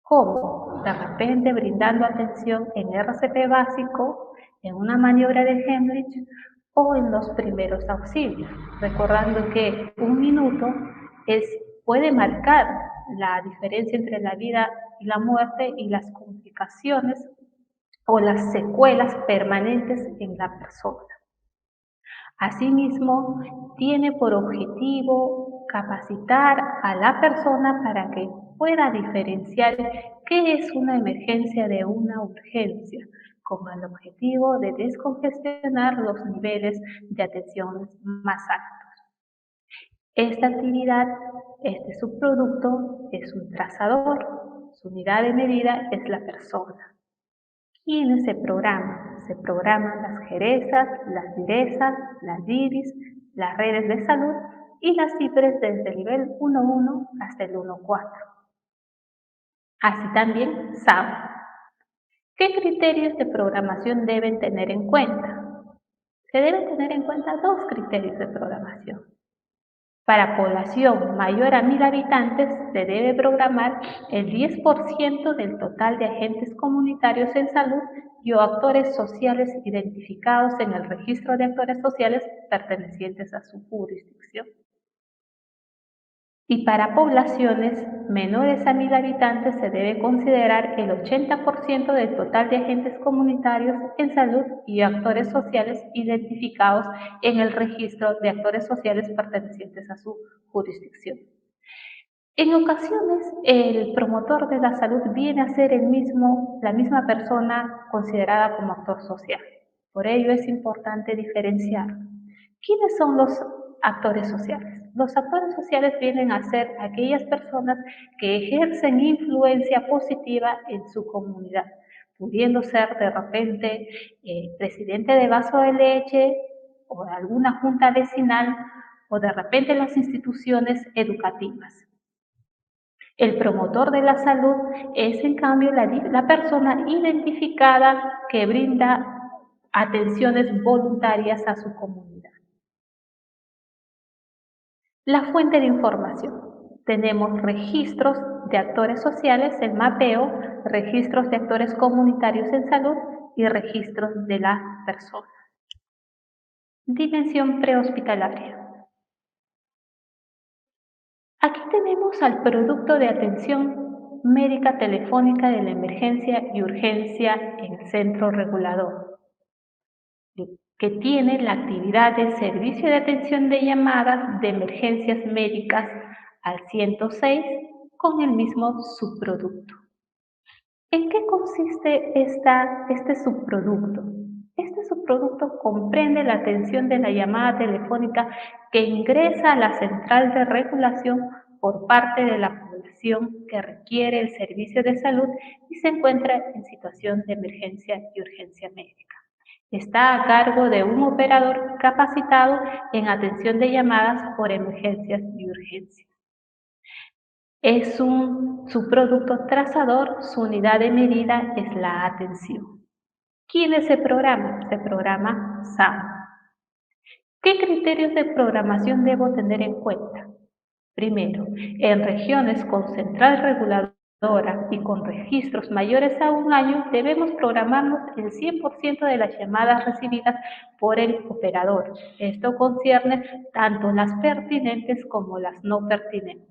¿Cómo? De repente brindando atención en RCP básico, en una maniobra de Heimlich o en los primeros auxilios, recordando que un minuto puede marcar la diferencia entre la vida y la muerte y las complicaciones o las secuelas permanentes en la persona. Asimismo, tiene por objetivo capacitar a la persona para que pueda diferenciar qué es una emergencia de una urgencia, con el objetivo de descongestionar los niveles de atención más altos. Esta actividad, este subproducto, es un trazador. Su unidad de medida es la persona. ¿Quiénes se programan? Se programan las jerezas, las direzas, las DIRIS, las redes de salud y las CIPRES desde el nivel 1.1 hasta el 1.4. Así también SAM. ¿Qué criterios de programación deben tener en cuenta? Se deben tener en cuenta dos criterios de programación. Para población mayor a 1000 habitantes se debe programar el 10% del total de agentes comunitarios en salud y o actores sociales identificados en el registro de actores sociales pertenecientes a su jurisdicción. Y para poblaciones menores a 1000 habitantes se debe considerar el 80% del total de agentes comunitarios en salud y actores sociales identificados en el registro de actores sociales pertenecientes a su jurisdicción. En ocasiones, el promotor de la salud viene a ser la misma persona considerada como actor social. Por ello es importante diferenciar. ¿Quiénes son los actores sociales? Los actores sociales vienen a ser aquellas personas que ejercen influencia positiva en su comunidad, pudiendo ser de repente presidente de vaso de leche o de alguna junta vecinal o de repente las instituciones educativas. El promotor de la salud es, en cambio, la persona identificada que brinda atenciones voluntarias a su comunidad. La fuente de información. Tenemos registros de actores sociales, el mapeo, registros de actores comunitarios en salud y registros de la persona. Dimensión prehospitalaria. Aquí tenemos al producto de atención médica telefónica de la emergencia y urgencia en el centro regulador, que tiene la actividad de servicio de atención de llamadas de emergencias médicas al 106 con el mismo subproducto. ¿En qué consiste este subproducto? Este subproducto comprende la atención de la llamada telefónica que ingresa a la central de regulación por parte de la población que requiere el servicio de salud y se encuentra en situación de emergencia y urgencia médica. Está a cargo de un operador capacitado en atención de llamadas por emergencias y urgencias. Es un subproducto trazador, su unidad de medida es la atención. ¿Quiénes se programa? Se programa SAM. ¿Qué criterios de programación debo tener en cuenta? Primero, en regiones con central reguladora y con registros mayores a 1 año, debemos programarnos el 100% de las llamadas recibidas por el operador. Esto concierne tanto las pertinentes como las no pertinentes.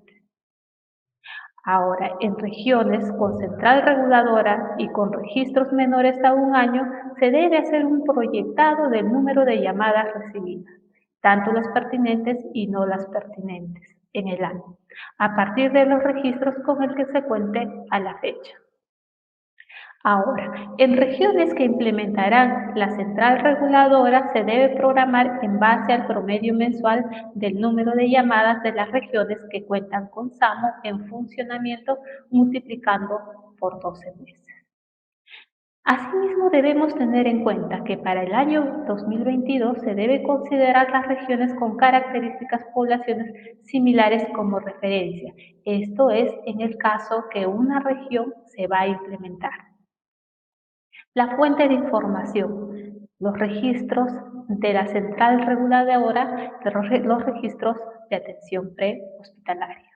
Ahora, en regiones con central reguladora y con registros menores a 1 año, se debe hacer un proyectado del número de llamadas recibidas, tanto las pertinentes y no las pertinentes, en el año, a partir de los registros con el que se cuente a la fecha. Ahora, en regiones que implementarán la central reguladora se debe programar en base al promedio mensual del número de llamadas de las regiones que cuentan con SAMO en funcionamiento multiplicando por 12 meses. Asimismo, debemos tener en cuenta que para el año 2022 se debe considerar las regiones con características poblaciones similares como referencia. Esto es en el caso que una región se va a implementar. La fuente de información, los registros de la central reguladora, los registros de atención prehospitalaria.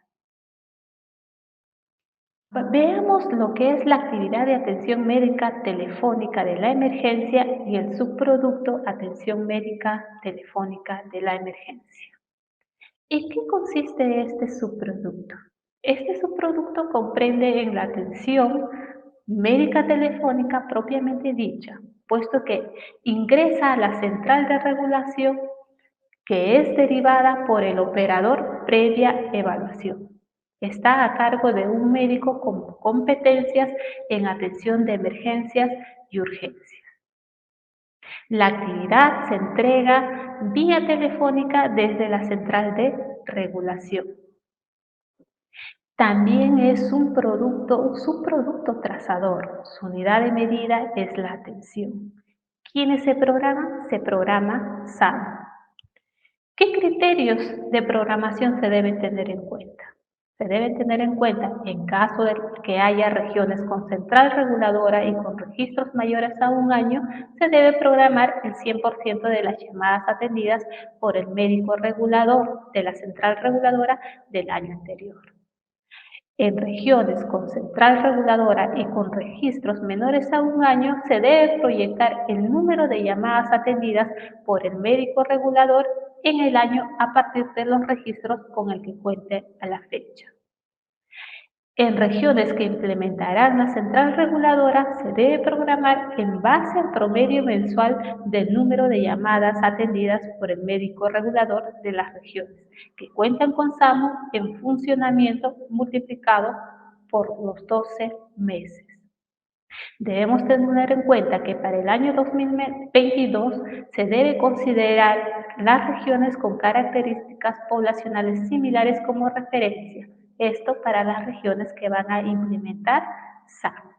Veamos lo que es la actividad de atención médica telefónica de la emergencia y el subproducto atención médica telefónica de la emergencia. ¿En qué consiste este subproducto? Este subproducto comprende en la atención médica telefónica propiamente dicha, puesto que ingresa a la central de regulación que es derivada por el operador previa evaluación. Está a cargo de un médico con competencias en atención de emergencias y urgencias. La actividad se entrega vía telefónica desde la central de regulación. También es un subproducto trazador. Su unidad de medida es la atención. ¿Quiénes se programan? Se programa SAM. ¿Qué criterios de programación se deben tener en cuenta? Se debe tener en cuenta, en caso de que haya regiones con central reguladora y con registros mayores a un año, se debe programar el 100% de las llamadas atendidas por el médico regulador de la central reguladora del año anterior. En regiones con central reguladora y con registros menores a un año, se debe proyectar el número de llamadas atendidas por el médico regulador en el año a partir de los registros con el que cuente a la fecha. En regiones que implementarán la central reguladora, se debe programar en base al promedio mensual del número de llamadas atendidas por el médico regulador de las regiones que cuentan con SAMU en funcionamiento multiplicado por los 12 meses. Debemos tener en cuenta que para el año 2022 se debe considerar las regiones con características poblacionales similares como referencia. Esto para las regiones que van a implementar SAMU.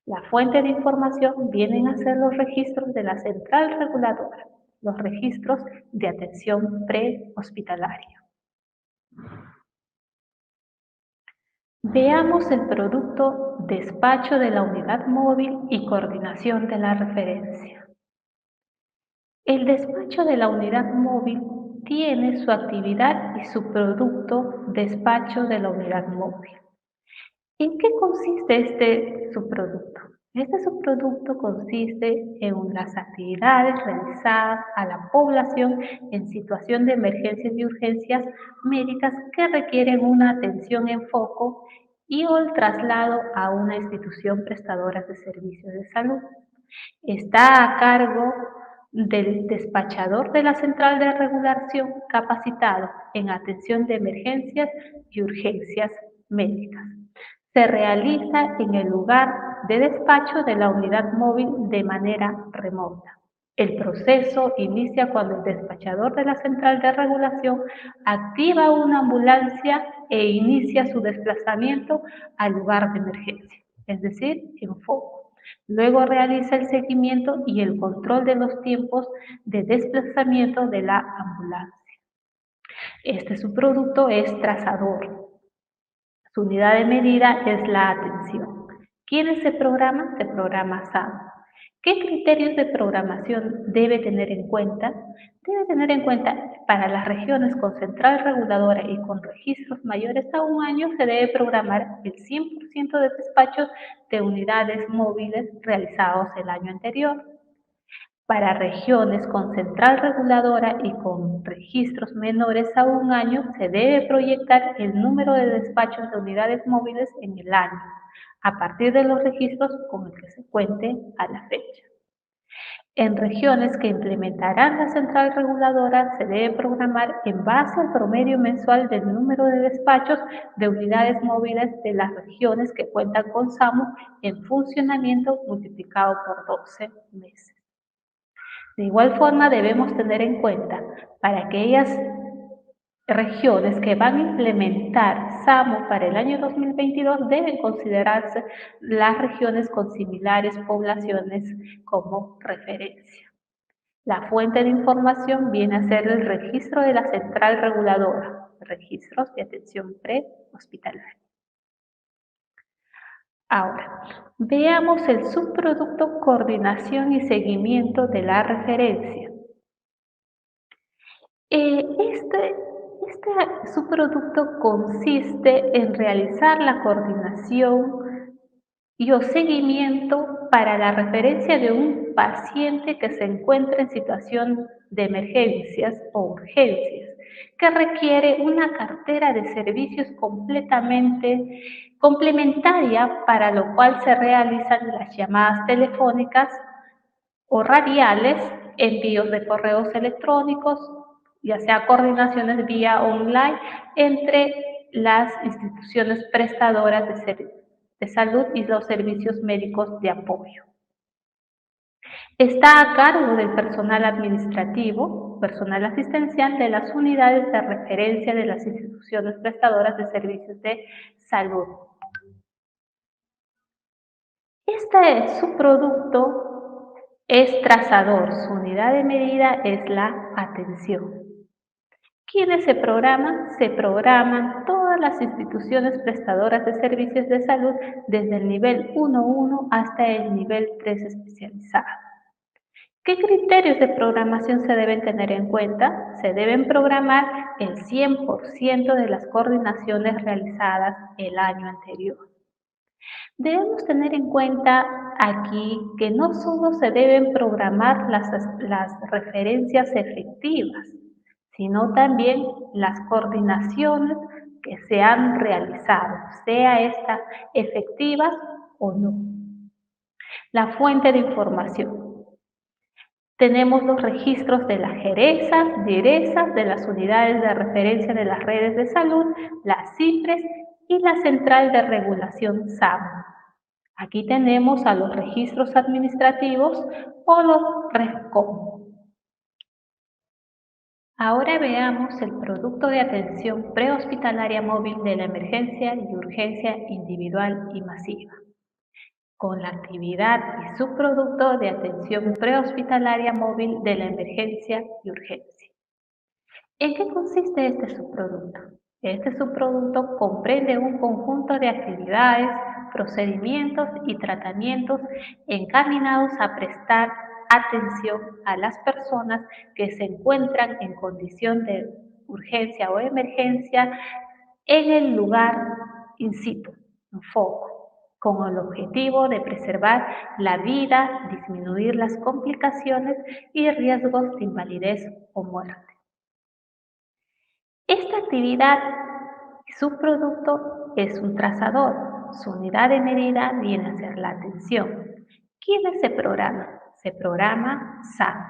La fuente de información vienen a ser los registros de la central reguladora, los registros de atención prehospitalaria. Veamos el producto despacho de la unidad móvil y coordinación de la referencia. El despacho de la unidad móvil tiene su actividad y su producto despacho de la unidad móvil. ¿En qué consiste este subproducto? Este subproducto consiste en las actividades realizadas a la población en situación de emergencias y urgencias médicas que requieren una atención en foco y o el traslado a una institución prestadora de servicios de salud. Está a cargo del despachador de la central de regulación capacitado en atención de emergencias y urgencias médicas. Se realiza en el lugar de despacho de la unidad móvil de manera remota. El proceso inicia cuando el despachador de la central de regulación activa una ambulancia e inicia su desplazamiento al lugar de emergencia, es decir, en foco. Luego realiza el seguimiento y el control de los tiempos de desplazamiento de la ambulancia. Este subproducto es trazador. Su unidad de medida es la atención. ¿Quiénes se programan? Se programa SAMU. ¿Qué criterios de programación debe tener en cuenta? Debe tener en cuenta para las regiones con central reguladora y con registros mayores a un año se debe programar el 100% de despachos de unidades móviles realizados el año anterior. Para regiones con central reguladora y con registros menores a un año, se debe proyectar el número de despachos de unidades móviles en el año, a partir de los registros con el que se cuente a la fecha. En regiones que implementarán la central reguladora, se debe programar en base al promedio mensual del número de despachos de unidades móviles de las regiones que cuentan con SAMU en funcionamiento multiplicado por 12 meses. De igual forma, debemos tener en cuenta para aquellas regiones que van a implementar SAMU para el año 2022 deben considerarse las regiones con similares poblaciones como referencia. La fuente de información viene a ser el registro de la central reguladora, registros de atención prehospitalaria. Ahora, veamos el subproducto coordinación y seguimiento de la referencia. Este subproducto consiste en realizar la coordinación y o seguimiento para la referencia de un paciente que se encuentra en situación de emergencias o urgencias, que requiere una cartera de servicios completamente complementaria, para lo cual se realizan las llamadas telefónicas o radiales, envíos de correos electrónicos, ya sea coordinaciones vía online entre las instituciones prestadoras de salud y los servicios médicos de apoyo. Está a cargo del personal administrativo, personal asistencial de las unidades de referencia de las instituciones prestadoras de servicios de salud. Este subproducto es trazador, su unidad de medida es la atención. ¿Quiénes se programan? Se programan todas todas las instituciones prestadoras de servicios de salud desde el nivel 1.1 hasta el nivel 3 especializado. ¿Qué criterios de programación se deben tener en cuenta? Se deben programar el 100% de las coordinaciones realizadas el año anterior. Debemos tener en cuenta aquí que no solo se deben programar las referencias efectivas, sino también las coordinaciones que se han realizado, sea esta efectiva o no. La fuente de información. Tenemos los registros de las jerezas, direzas, de las unidades de referencia de las redes de salud, las CIPRES y la Central de Regulación SAMU. Aquí tenemos a los registros administrativos o los RESCOM. Ahora veamos el producto de atención prehospitalaria móvil de la emergencia y urgencia individual y masiva, con la actividad y subproducto de atención prehospitalaria móvil de la emergencia y urgencia. ¿En qué consiste este subproducto? Este subproducto comprende un conjunto de actividades, procedimientos y tratamientos encaminados a prestar atención a las personas que se encuentran en condición de urgencia o emergencia en el lugar in situ, en foco, con el objetivo de preservar la vida, disminuir las complicaciones y riesgos de invalidez o muerte. Esta actividad y su producto es un trazador. Su unidad de medida viene a ser la atención. ¿Quiénes se programan? Se programa SAMU.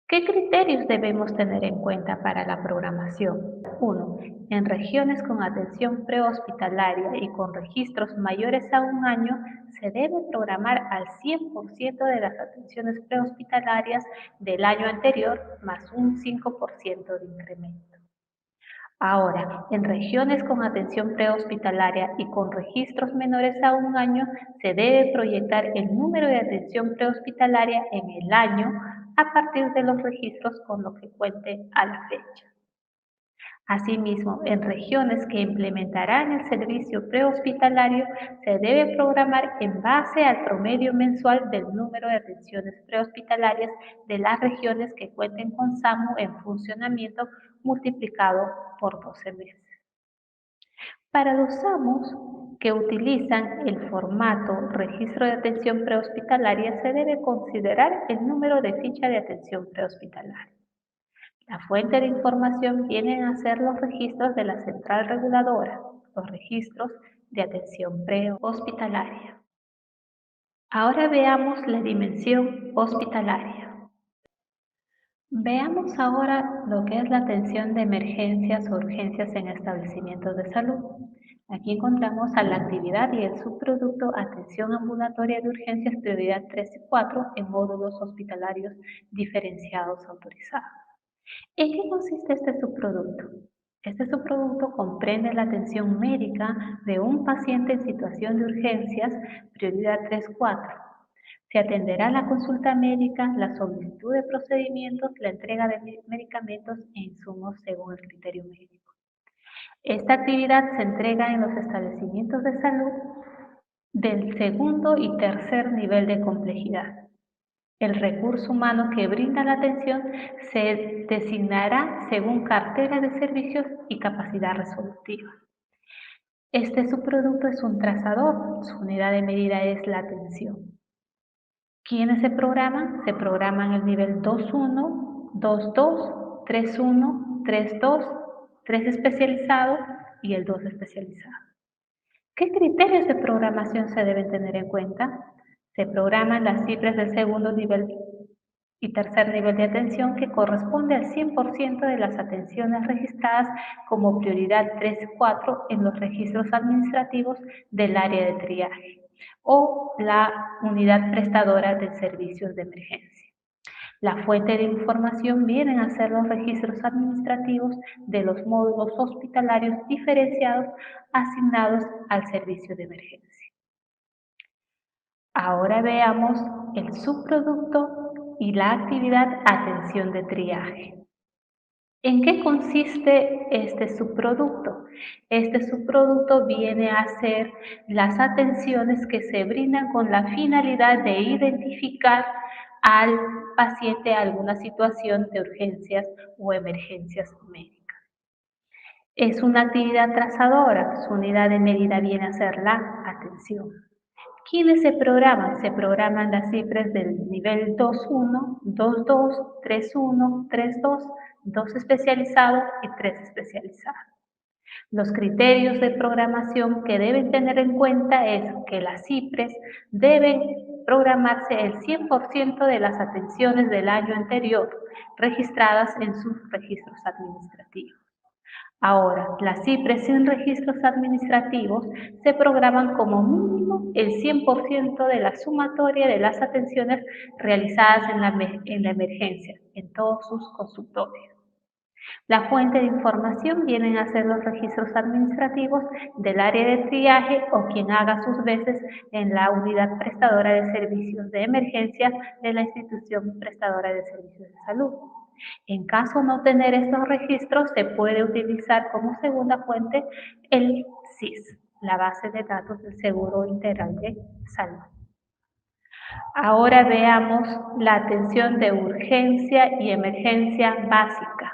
¿Qué criterios debemos tener en cuenta para la programación? 1. En regiones con atención prehospitalaria y con registros mayores a 1 año, se debe programar al 100% de las atenciones prehospitalarias del año anterior más un 5% de incremento. Ahora, en regiones con atención prehospitalaria y con registros menores a 1 año, se debe proyectar el número de atención prehospitalaria en el año a partir de los registros con los que cuente a la fecha. Asimismo, en regiones que implementarán el servicio prehospitalario, se debe programar en base al promedio mensual del número de atenciones prehospitalarias de las regiones que cuenten con SAMU en funcionamiento multiplicado por 12 meses. Para los SAMUs que utilizan el formato registro de atención prehospitalaria, se debe considerar el número de ficha de atención prehospitalaria. La fuente de información vienen a ser los registros de la central reguladora, los registros de atención prehospitalaria. Ahora veamos la dimensión hospitalaria. Veamos ahora lo que es la atención de emergencias o urgencias en establecimientos de salud. Aquí encontramos a la actividad y el subproducto atención ambulatoria de urgencias prioridad 3 y 4 en módulos hospitalarios diferenciados autorizados. ¿En qué consiste este subproducto? Este subproducto comprende la atención médica de un paciente en situación de urgencias, prioridad 3-4. Se atenderá la consulta médica, la solicitud de procedimientos, la entrega de medicamentos e insumos según el criterio médico. Esta actividad se entrega en los establecimientos de salud del segundo y tercer nivel de complejidad. El recurso humano que brinda la atención se designará según cartera de servicios y capacidad resolutiva. Este subproducto es un trazador, su unidad de medida es la atención. ¿Quiénes se programan? Se programan el nivel 2.1, 2.2, 3.1, 3.2, 3 especializado y el 2 especializado. ¿Qué criterios de programación se deben tener en cuenta? Se programan las cifras del segundo nivel y tercer nivel de atención que corresponde al 100% de las atenciones registradas como prioridad 3-4 en los registros administrativos del área de triaje o la unidad prestadora de servicios de emergencia. La fuente de información vienen a ser los registros administrativos de los módulos hospitalarios diferenciados asignados al servicio de emergencia. Ahora veamos el subproducto y la actividad atención de triaje. ¿En qué consiste este subproducto? Este subproducto viene a ser las atenciones que se brindan con la finalidad de identificar al paciente alguna situación de urgencias o emergencias médicas. Es una actividad trazadora, su unidad de medida viene a ser la atención. ¿Quiénes se programan? Se programan las cifras del nivel 2.1, 2.2, 3.1, 3.2, 2 especializado y 3 especializado. Los criterios de programación que deben tener en cuenta es que las CIPRES deben programarse el 100% de las atenciones del año anterior registradas en sus registros administrativos. Ahora, las CIPRES sin registros administrativos se programan como mínimo el 100% de la sumatoria de las atenciones realizadas en la emergencia, en todos sus consultorios. La fuente de información vienen a ser los registros administrativos del área de triaje o quien haga sus veces en la unidad prestadora de servicios de emergencia de la institución prestadora de servicios de salud. En caso de no tener estos registros, se puede utilizar como segunda fuente el SIS, la base de datos del Seguro Integral de Salud. Ahora veamos la atención de urgencia y emergencia básica,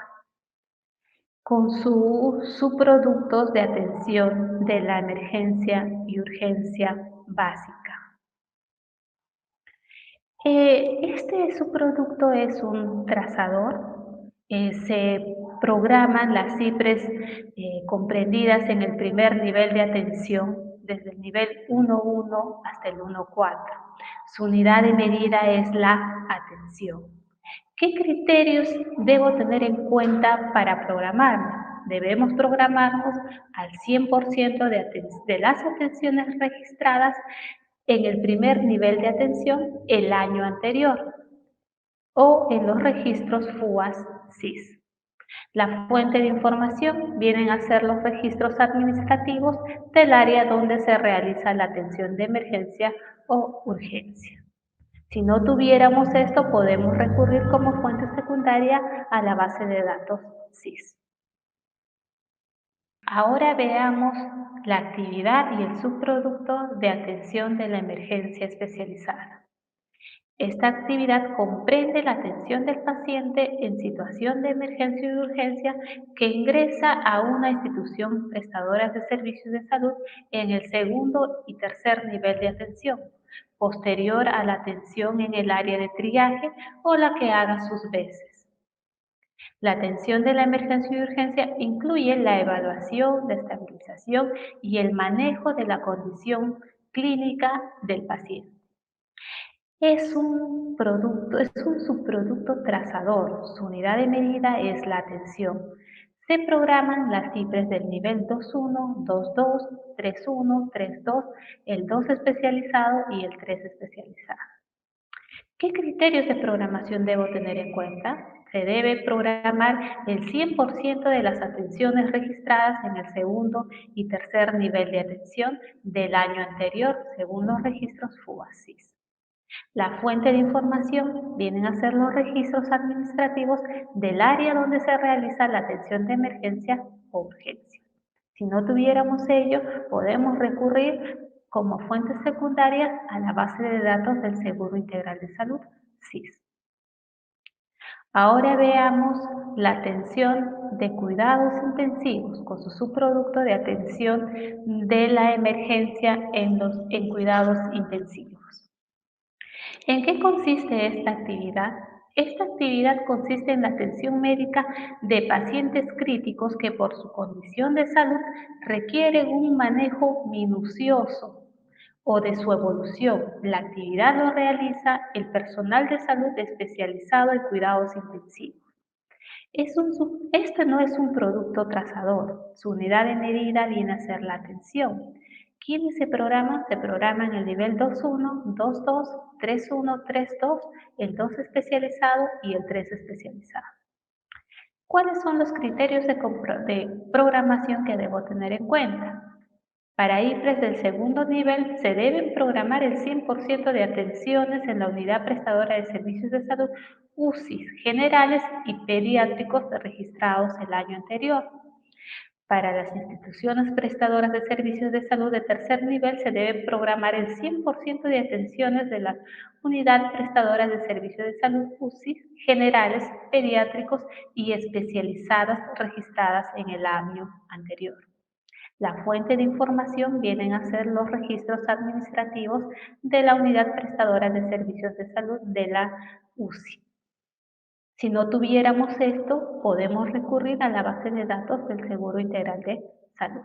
con sus subproductos de atención de la emergencia y urgencia básica. Este subproducto es un trazador. Se programan las CIPRES comprendidas en el primer nivel de atención, desde el nivel 1.1 hasta el 1.4. Su unidad de medida es la atención. ¿Qué criterios debo tener en cuenta para programarme? Debemos programarnos al 100% de las atenciones registradas en el primer nivel de atención el año anterior o en los registros FUAS-SIS. La fuente de información vienen a ser los registros administrativos del área donde se realiza la atención de emergencia o urgencia. Si no tuviéramos esto, podemos recurrir como fuente secundaria a la base de datos SIS. Ahora veamos la actividad y el subproducto de atención de la emergencia especializada. Esta actividad comprende la atención del paciente en situación de emergencia y urgencia que ingresa a una institución prestadora de servicios de salud en el segundo y tercer nivel de atención, posterior a la atención en el área de triaje o la que haga sus veces. La atención de la emergencia y urgencia incluye la evaluación, la estabilización y el manejo de la condición clínica del paciente. Es un subproducto trazador. Su unidad de medida es la atención. Se programan las CIPRES del nivel 2.1, 2.2, 3.1, 3.2, el 2 especializado y el 3 especializado. ¿Qué criterios de programación debo tener en cuenta? Se debe programar el 100% de las atenciones registradas en el segundo y tercer nivel de atención del año anterior, según los registros FUAS-SIS. La fuente de información vienen a ser los registros administrativos del área donde se realiza la atención de emergencia o urgencia. Si no tuviéramos ello, podemos recurrir como fuentes secundarias a la base de datos del Seguro Integral de Salud, SIS. Ahora veamos la atención de cuidados intensivos con su subproducto de atención de la emergencia en cuidados intensivos. ¿En qué consiste esta actividad? Esta actividad consiste en la atención médica de pacientes críticos que por su condición de salud requieren un manejo minucioso o de su evolución. La actividad lo realiza el personal de salud especializado en cuidados intensivos. Este no es un producto trazador. Su unidad de medida viene a ser la atención. ¿Quiénes se programan? Se programan el nivel 2.1, 2.2, 3.1, 3.2, el 2 especializado y el 3 especializado. ¿Cuáles son los criterios de programación que debo tener en cuenta? Para IPRES del segundo nivel se deben programar el 100% de atenciones en la unidad prestadora de servicios de salud UCIs generales y pediátricos registrados el año anterior. Para las instituciones prestadoras de servicios de salud de tercer nivel se debe programar el 100% de atenciones de las unidades prestadoras de servicios de salud UCI generales, pediátricos y especializadas registradas en el año anterior. La fuente de información vienen a ser los registros administrativos de la unidad prestadora de servicios de salud de la UCI. Si no tuviéramos esto, podemos recurrir a la base de datos del Seguro Integral de Salud.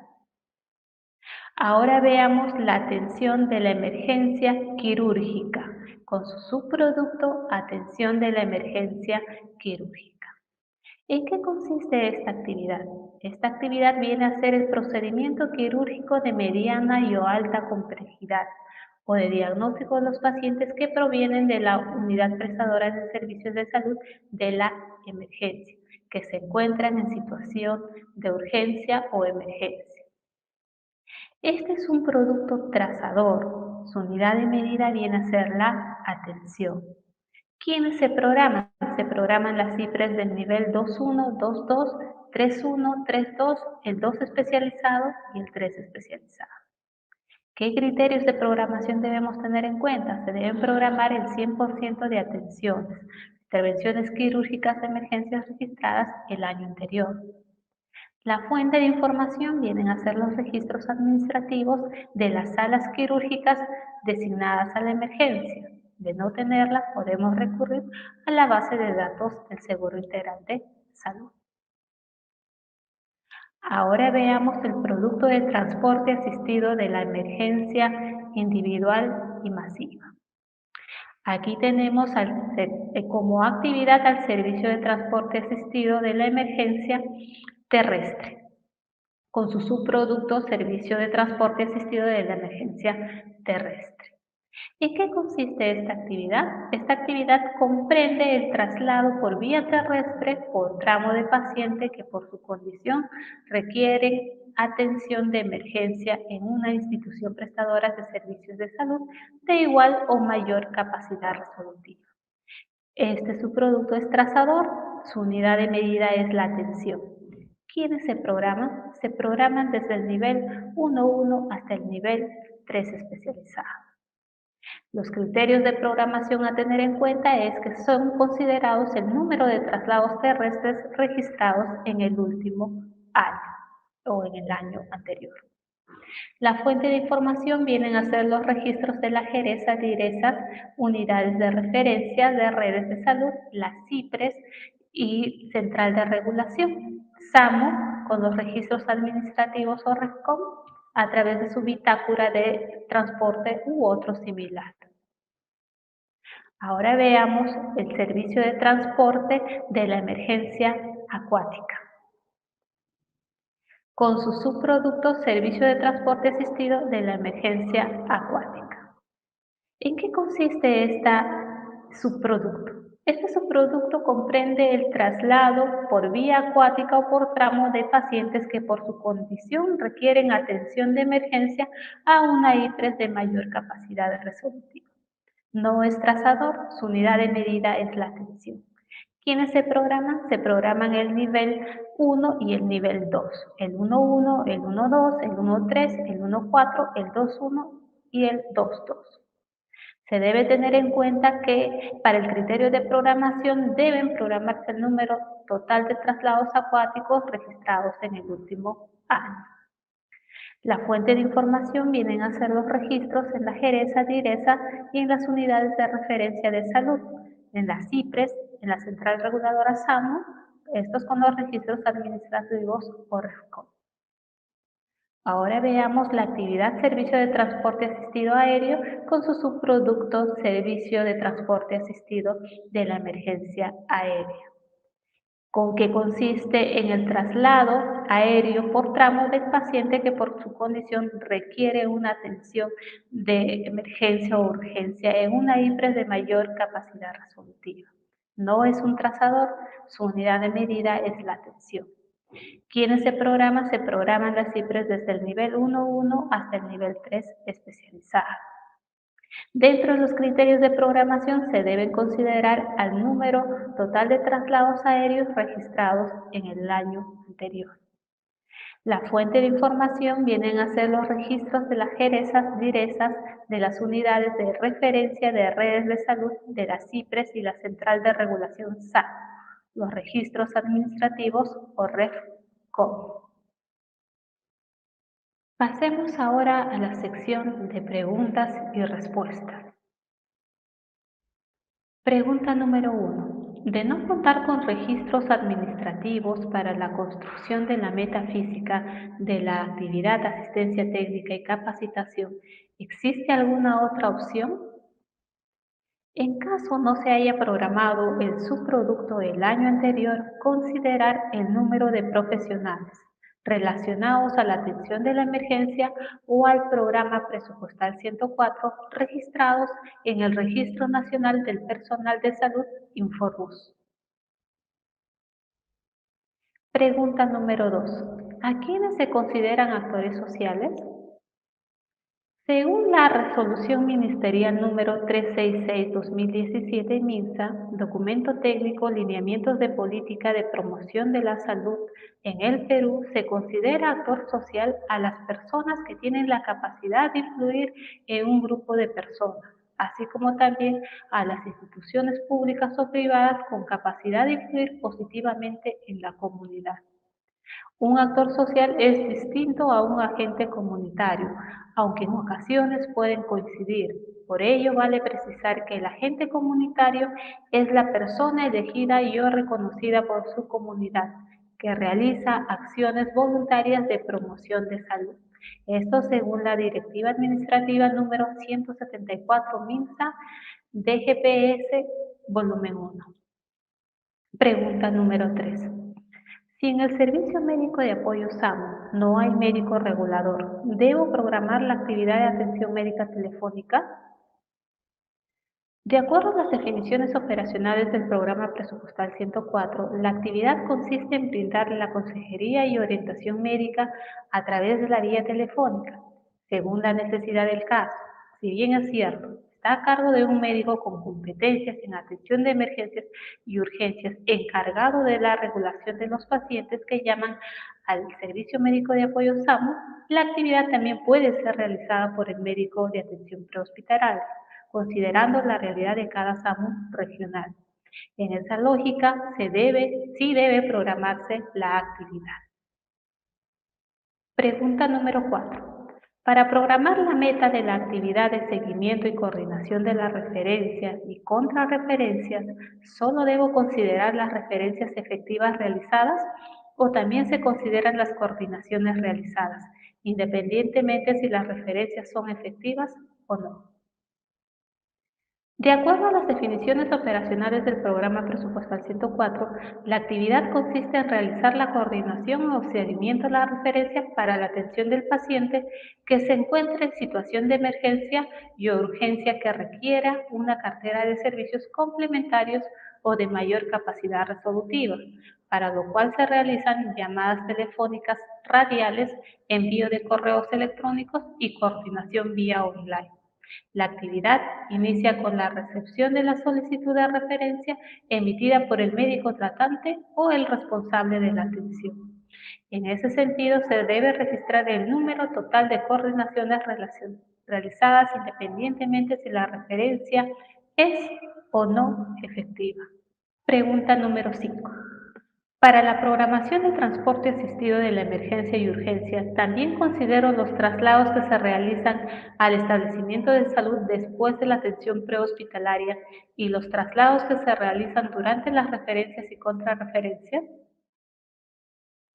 Ahora veamos la atención de la emergencia quirúrgica, con su subproducto atención de la emergencia quirúrgica. ¿En qué consiste esta actividad? Esta actividad viene a ser el procedimiento quirúrgico de mediana y o alta complejidad, o de diagnóstico de los pacientes que provienen de la unidad prestadora de servicios de salud de la emergencia, que se encuentran en situación de urgencia o emergencia. Este es un producto trazador. Su unidad de medida viene a ser la atención. ¿Quiénes se programan? Se programan las cifras del nivel 2.1, 2.2, 3.1, 3.2, el 2 especializado y el 3 especializado. ¿Qué criterios de programación debemos tener en cuenta? Se deben programar el 100% de atenciones, intervenciones quirúrgicas de emergencias registradas el año anterior. La fuente de información vienen a ser los registros administrativos de las salas quirúrgicas designadas a la emergencia. De no tenerlas, podemos recurrir a la base de datos del Seguro Integral de Salud. Ahora veamos el producto de transporte asistido de la emergencia individual y masiva. Aquí tenemos como actividad al servicio de transporte asistido de la emergencia terrestre, con su subproducto servicio de transporte asistido de la emergencia terrestre. ¿En qué consiste esta actividad? Esta actividad comprende el traslado por vía terrestre por tramo de paciente que por su condición requiere atención de emergencia en una institución prestadora de servicios de salud de igual o mayor capacidad resolutiva. Este subproducto es trazador, su unidad de medida es la atención. ¿Quiénes se programan? Se programan desde el nivel 1.1 hasta el nivel 3 especializado. Los criterios de programación a tener en cuenta es que son considerados el número de traslados terrestres registrados en el último año o en el año anterior. La fuente de información vienen a ser los registros de las GERESAS, DIRESAS, unidades de referencia de redes de salud, las CIPRES y Central de Regulación, SAMU, con los registros administrativos o RESCOM, a través de su bitácora de transporte u otro similar. Ahora veamos el servicio de transporte de la emergencia acuática, con su subproducto servicio de transporte asistido de la emergencia acuática. ¿En qué consiste este subproducto? Este subproducto comprende el traslado por vía acuática o por tramo de pacientes que por su condición requieren atención de emergencia a una IPRES de mayor capacidad resolutiva. No es trazador, su unidad de medida es la atención. ¿Quiénes se programan? Se programan el nivel 1 y el nivel 2. El 1.1, el 1.2, el 1.3, el 1.4, el 2.1 y el 2.2. Se debe tener en cuenta que para el criterio de programación deben programarse el número total de traslados acuáticos registrados en el último año. La fuente de información vienen a ser los registros en la GERESA, DIRESA y en las unidades de referencia de salud, en las CIPRES, en la Central Reguladora SAMU, estos con los registros administrativos o RESCOM. Ahora veamos la actividad servicio de transporte asistido aéreo con su subproducto servicio de transporte asistido de la emergencia aérea, con que consiste en el traslado aéreo por tramo del paciente que por su condición requiere una atención de emergencia o urgencia en una IPRES de mayor capacidad resolutiva. No es un trazador, su unidad de medida es la atención. Quienes se programan las CIPRES desde el nivel 1.1 hasta el nivel 3 especializado. Dentro de los criterios de programación se deben considerar al número total de traslados aéreos registrados en el año anterior. La fuente de información vienen a ser los registros de las direzas de las unidades de referencia de redes de salud de las CIPRES y la Central de Regulación SAC, los registros administrativos o REFCOM. Pasemos ahora a la sección de preguntas y respuestas. Pregunta número 1. De no contar con registros administrativos para la construcción de la meta física de la actividad de asistencia técnica y capacitación, ¿existe alguna otra opción? En caso no se haya programado el subproducto del año anterior, considerar el número de profesionales relacionados a la atención de la emergencia o al programa presupuestal 104 registrados en el Registro Nacional del Personal de Salud, Inforbus. Pregunta número 2. ¿A quiénes se consideran actores sociales? Según la Resolución Ministerial número 366-2017 MINSA, Documento Técnico Lineamientos de Política de Promoción de la Salud en el Perú, se considera actor social a las personas que tienen la capacidad de influir en un grupo de personas, así como también a las instituciones públicas o privadas con capacidad de influir positivamente en la comunidad. Un actor social es distinto a un agente comunitario, aunque en ocasiones pueden coincidir. Por ello, vale precisar que el agente comunitario es la persona elegida y o reconocida por su comunidad, que realiza acciones voluntarias de promoción de salud. Esto según la Directiva Administrativa número 174 MINSA DGPS, volumen 1. Pregunta número 3. Si en el Servicio Médico de Apoyo SAMU no hay médico regulador, ¿debo programar la actividad de atención médica telefónica? De acuerdo a las definiciones operacionales del Programa Presupuestal 104, la actividad consiste en brindar la consejería y orientación médica a través de la vía telefónica, según la necesidad del caso. Si bien es cierto, está a cargo de un médico con competencias en atención de emergencias y urgencias encargado de la regulación de los pacientes que llaman al Servicio Médico de Apoyo SAMU, la actividad también puede ser realizada por el médico de atención prehospitalaria, considerando la realidad de cada SAMU regional. En esa lógica, sí debe programarse la actividad. Pregunta número 4. Para programar la meta de la actividad de seguimiento y coordinación de las referencias y contrarreferencias, ¿solo debo considerar las referencias efectivas realizadas o también se consideran las coordinaciones realizadas, independientemente si las referencias son efectivas o no? De acuerdo a las definiciones operacionales del Programa Presupuestal 104, la actividad consiste en realizar la coordinación o seguimiento de la referencia para la atención del paciente que se encuentre en situación de emergencia y urgencia que requiera una cartera de servicios complementarios o de mayor capacidad resolutiva, para lo cual se realizan llamadas telefónicas radiales, envío de correos electrónicos y coordinación vía online. La actividad inicia con la recepción de la solicitud de referencia emitida por el médico tratante o el responsable de la atención. En ese sentido, se debe registrar el número total de coordinaciones realizadas independientemente si la referencia es o no efectiva. Pregunta número 5. Para la programación de transporte asistido de la emergencia y urgencia, también considero los traslados que se realizan al establecimiento de salud después de la atención prehospitalaria y los traslados que se realizan durante las referencias y contrarreferencias.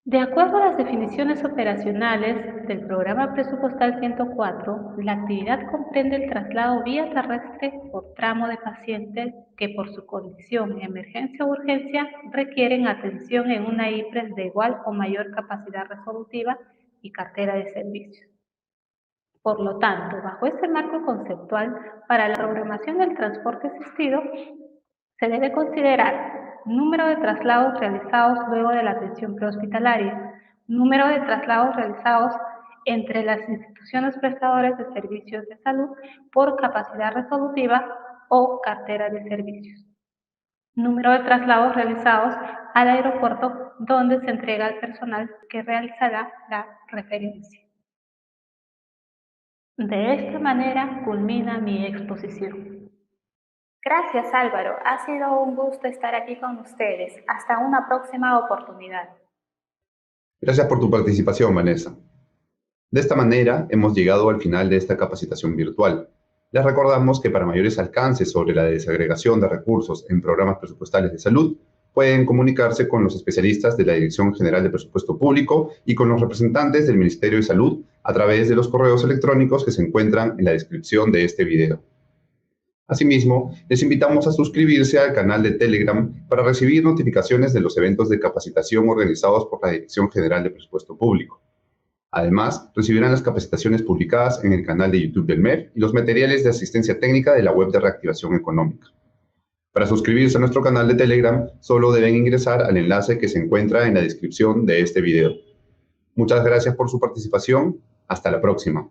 De acuerdo a las definiciones operacionales del Programa Presupuestal 104, la actividad comprende el traslado vía terrestre por tramo de pacientes que por su condición, emergencia o urgencia, requieren atención en una IPRES de igual o mayor capacidad resolutiva y cartera de servicios. Por lo tanto, bajo este marco conceptual, para la programación del transporte asistido, se debe considerar número de traslados realizados luego de la atención prehospitalaria, número de traslados realizados entre las instituciones prestadoras de servicios de salud por capacidad resolutiva o cartera de servicios, número de traslados realizados al aeropuerto donde se entrega al personal que realizará la referencia. De esta manera culmina mi exposición. Gracias, Álvaro. Ha sido un gusto estar aquí con ustedes. Hasta una próxima oportunidad. Gracias por tu participación, Vanessa. De esta manera, hemos llegado al final de esta capacitación virtual. Les recordamos que para mayores alcances sobre la desagregación de recursos en programas presupuestales de salud, pueden comunicarse con los especialistas de la Dirección General de Presupuesto Público y con los representantes del Ministerio de Salud a través de los correos electrónicos que se encuentran en la descripción de este video. Asimismo, les invitamos a suscribirse al canal de Telegram para recibir notificaciones de los eventos de capacitación organizados por la Dirección General de Presupuesto Público. Además, recibirán las capacitaciones publicadas en el canal de YouTube del MEF y los materiales de asistencia técnica de la web de Reactivación Económica. Para suscribirse a nuestro canal de Telegram, solo deben ingresar al enlace que se encuentra en la descripción de este video. Muchas gracias por su participación. Hasta la próxima.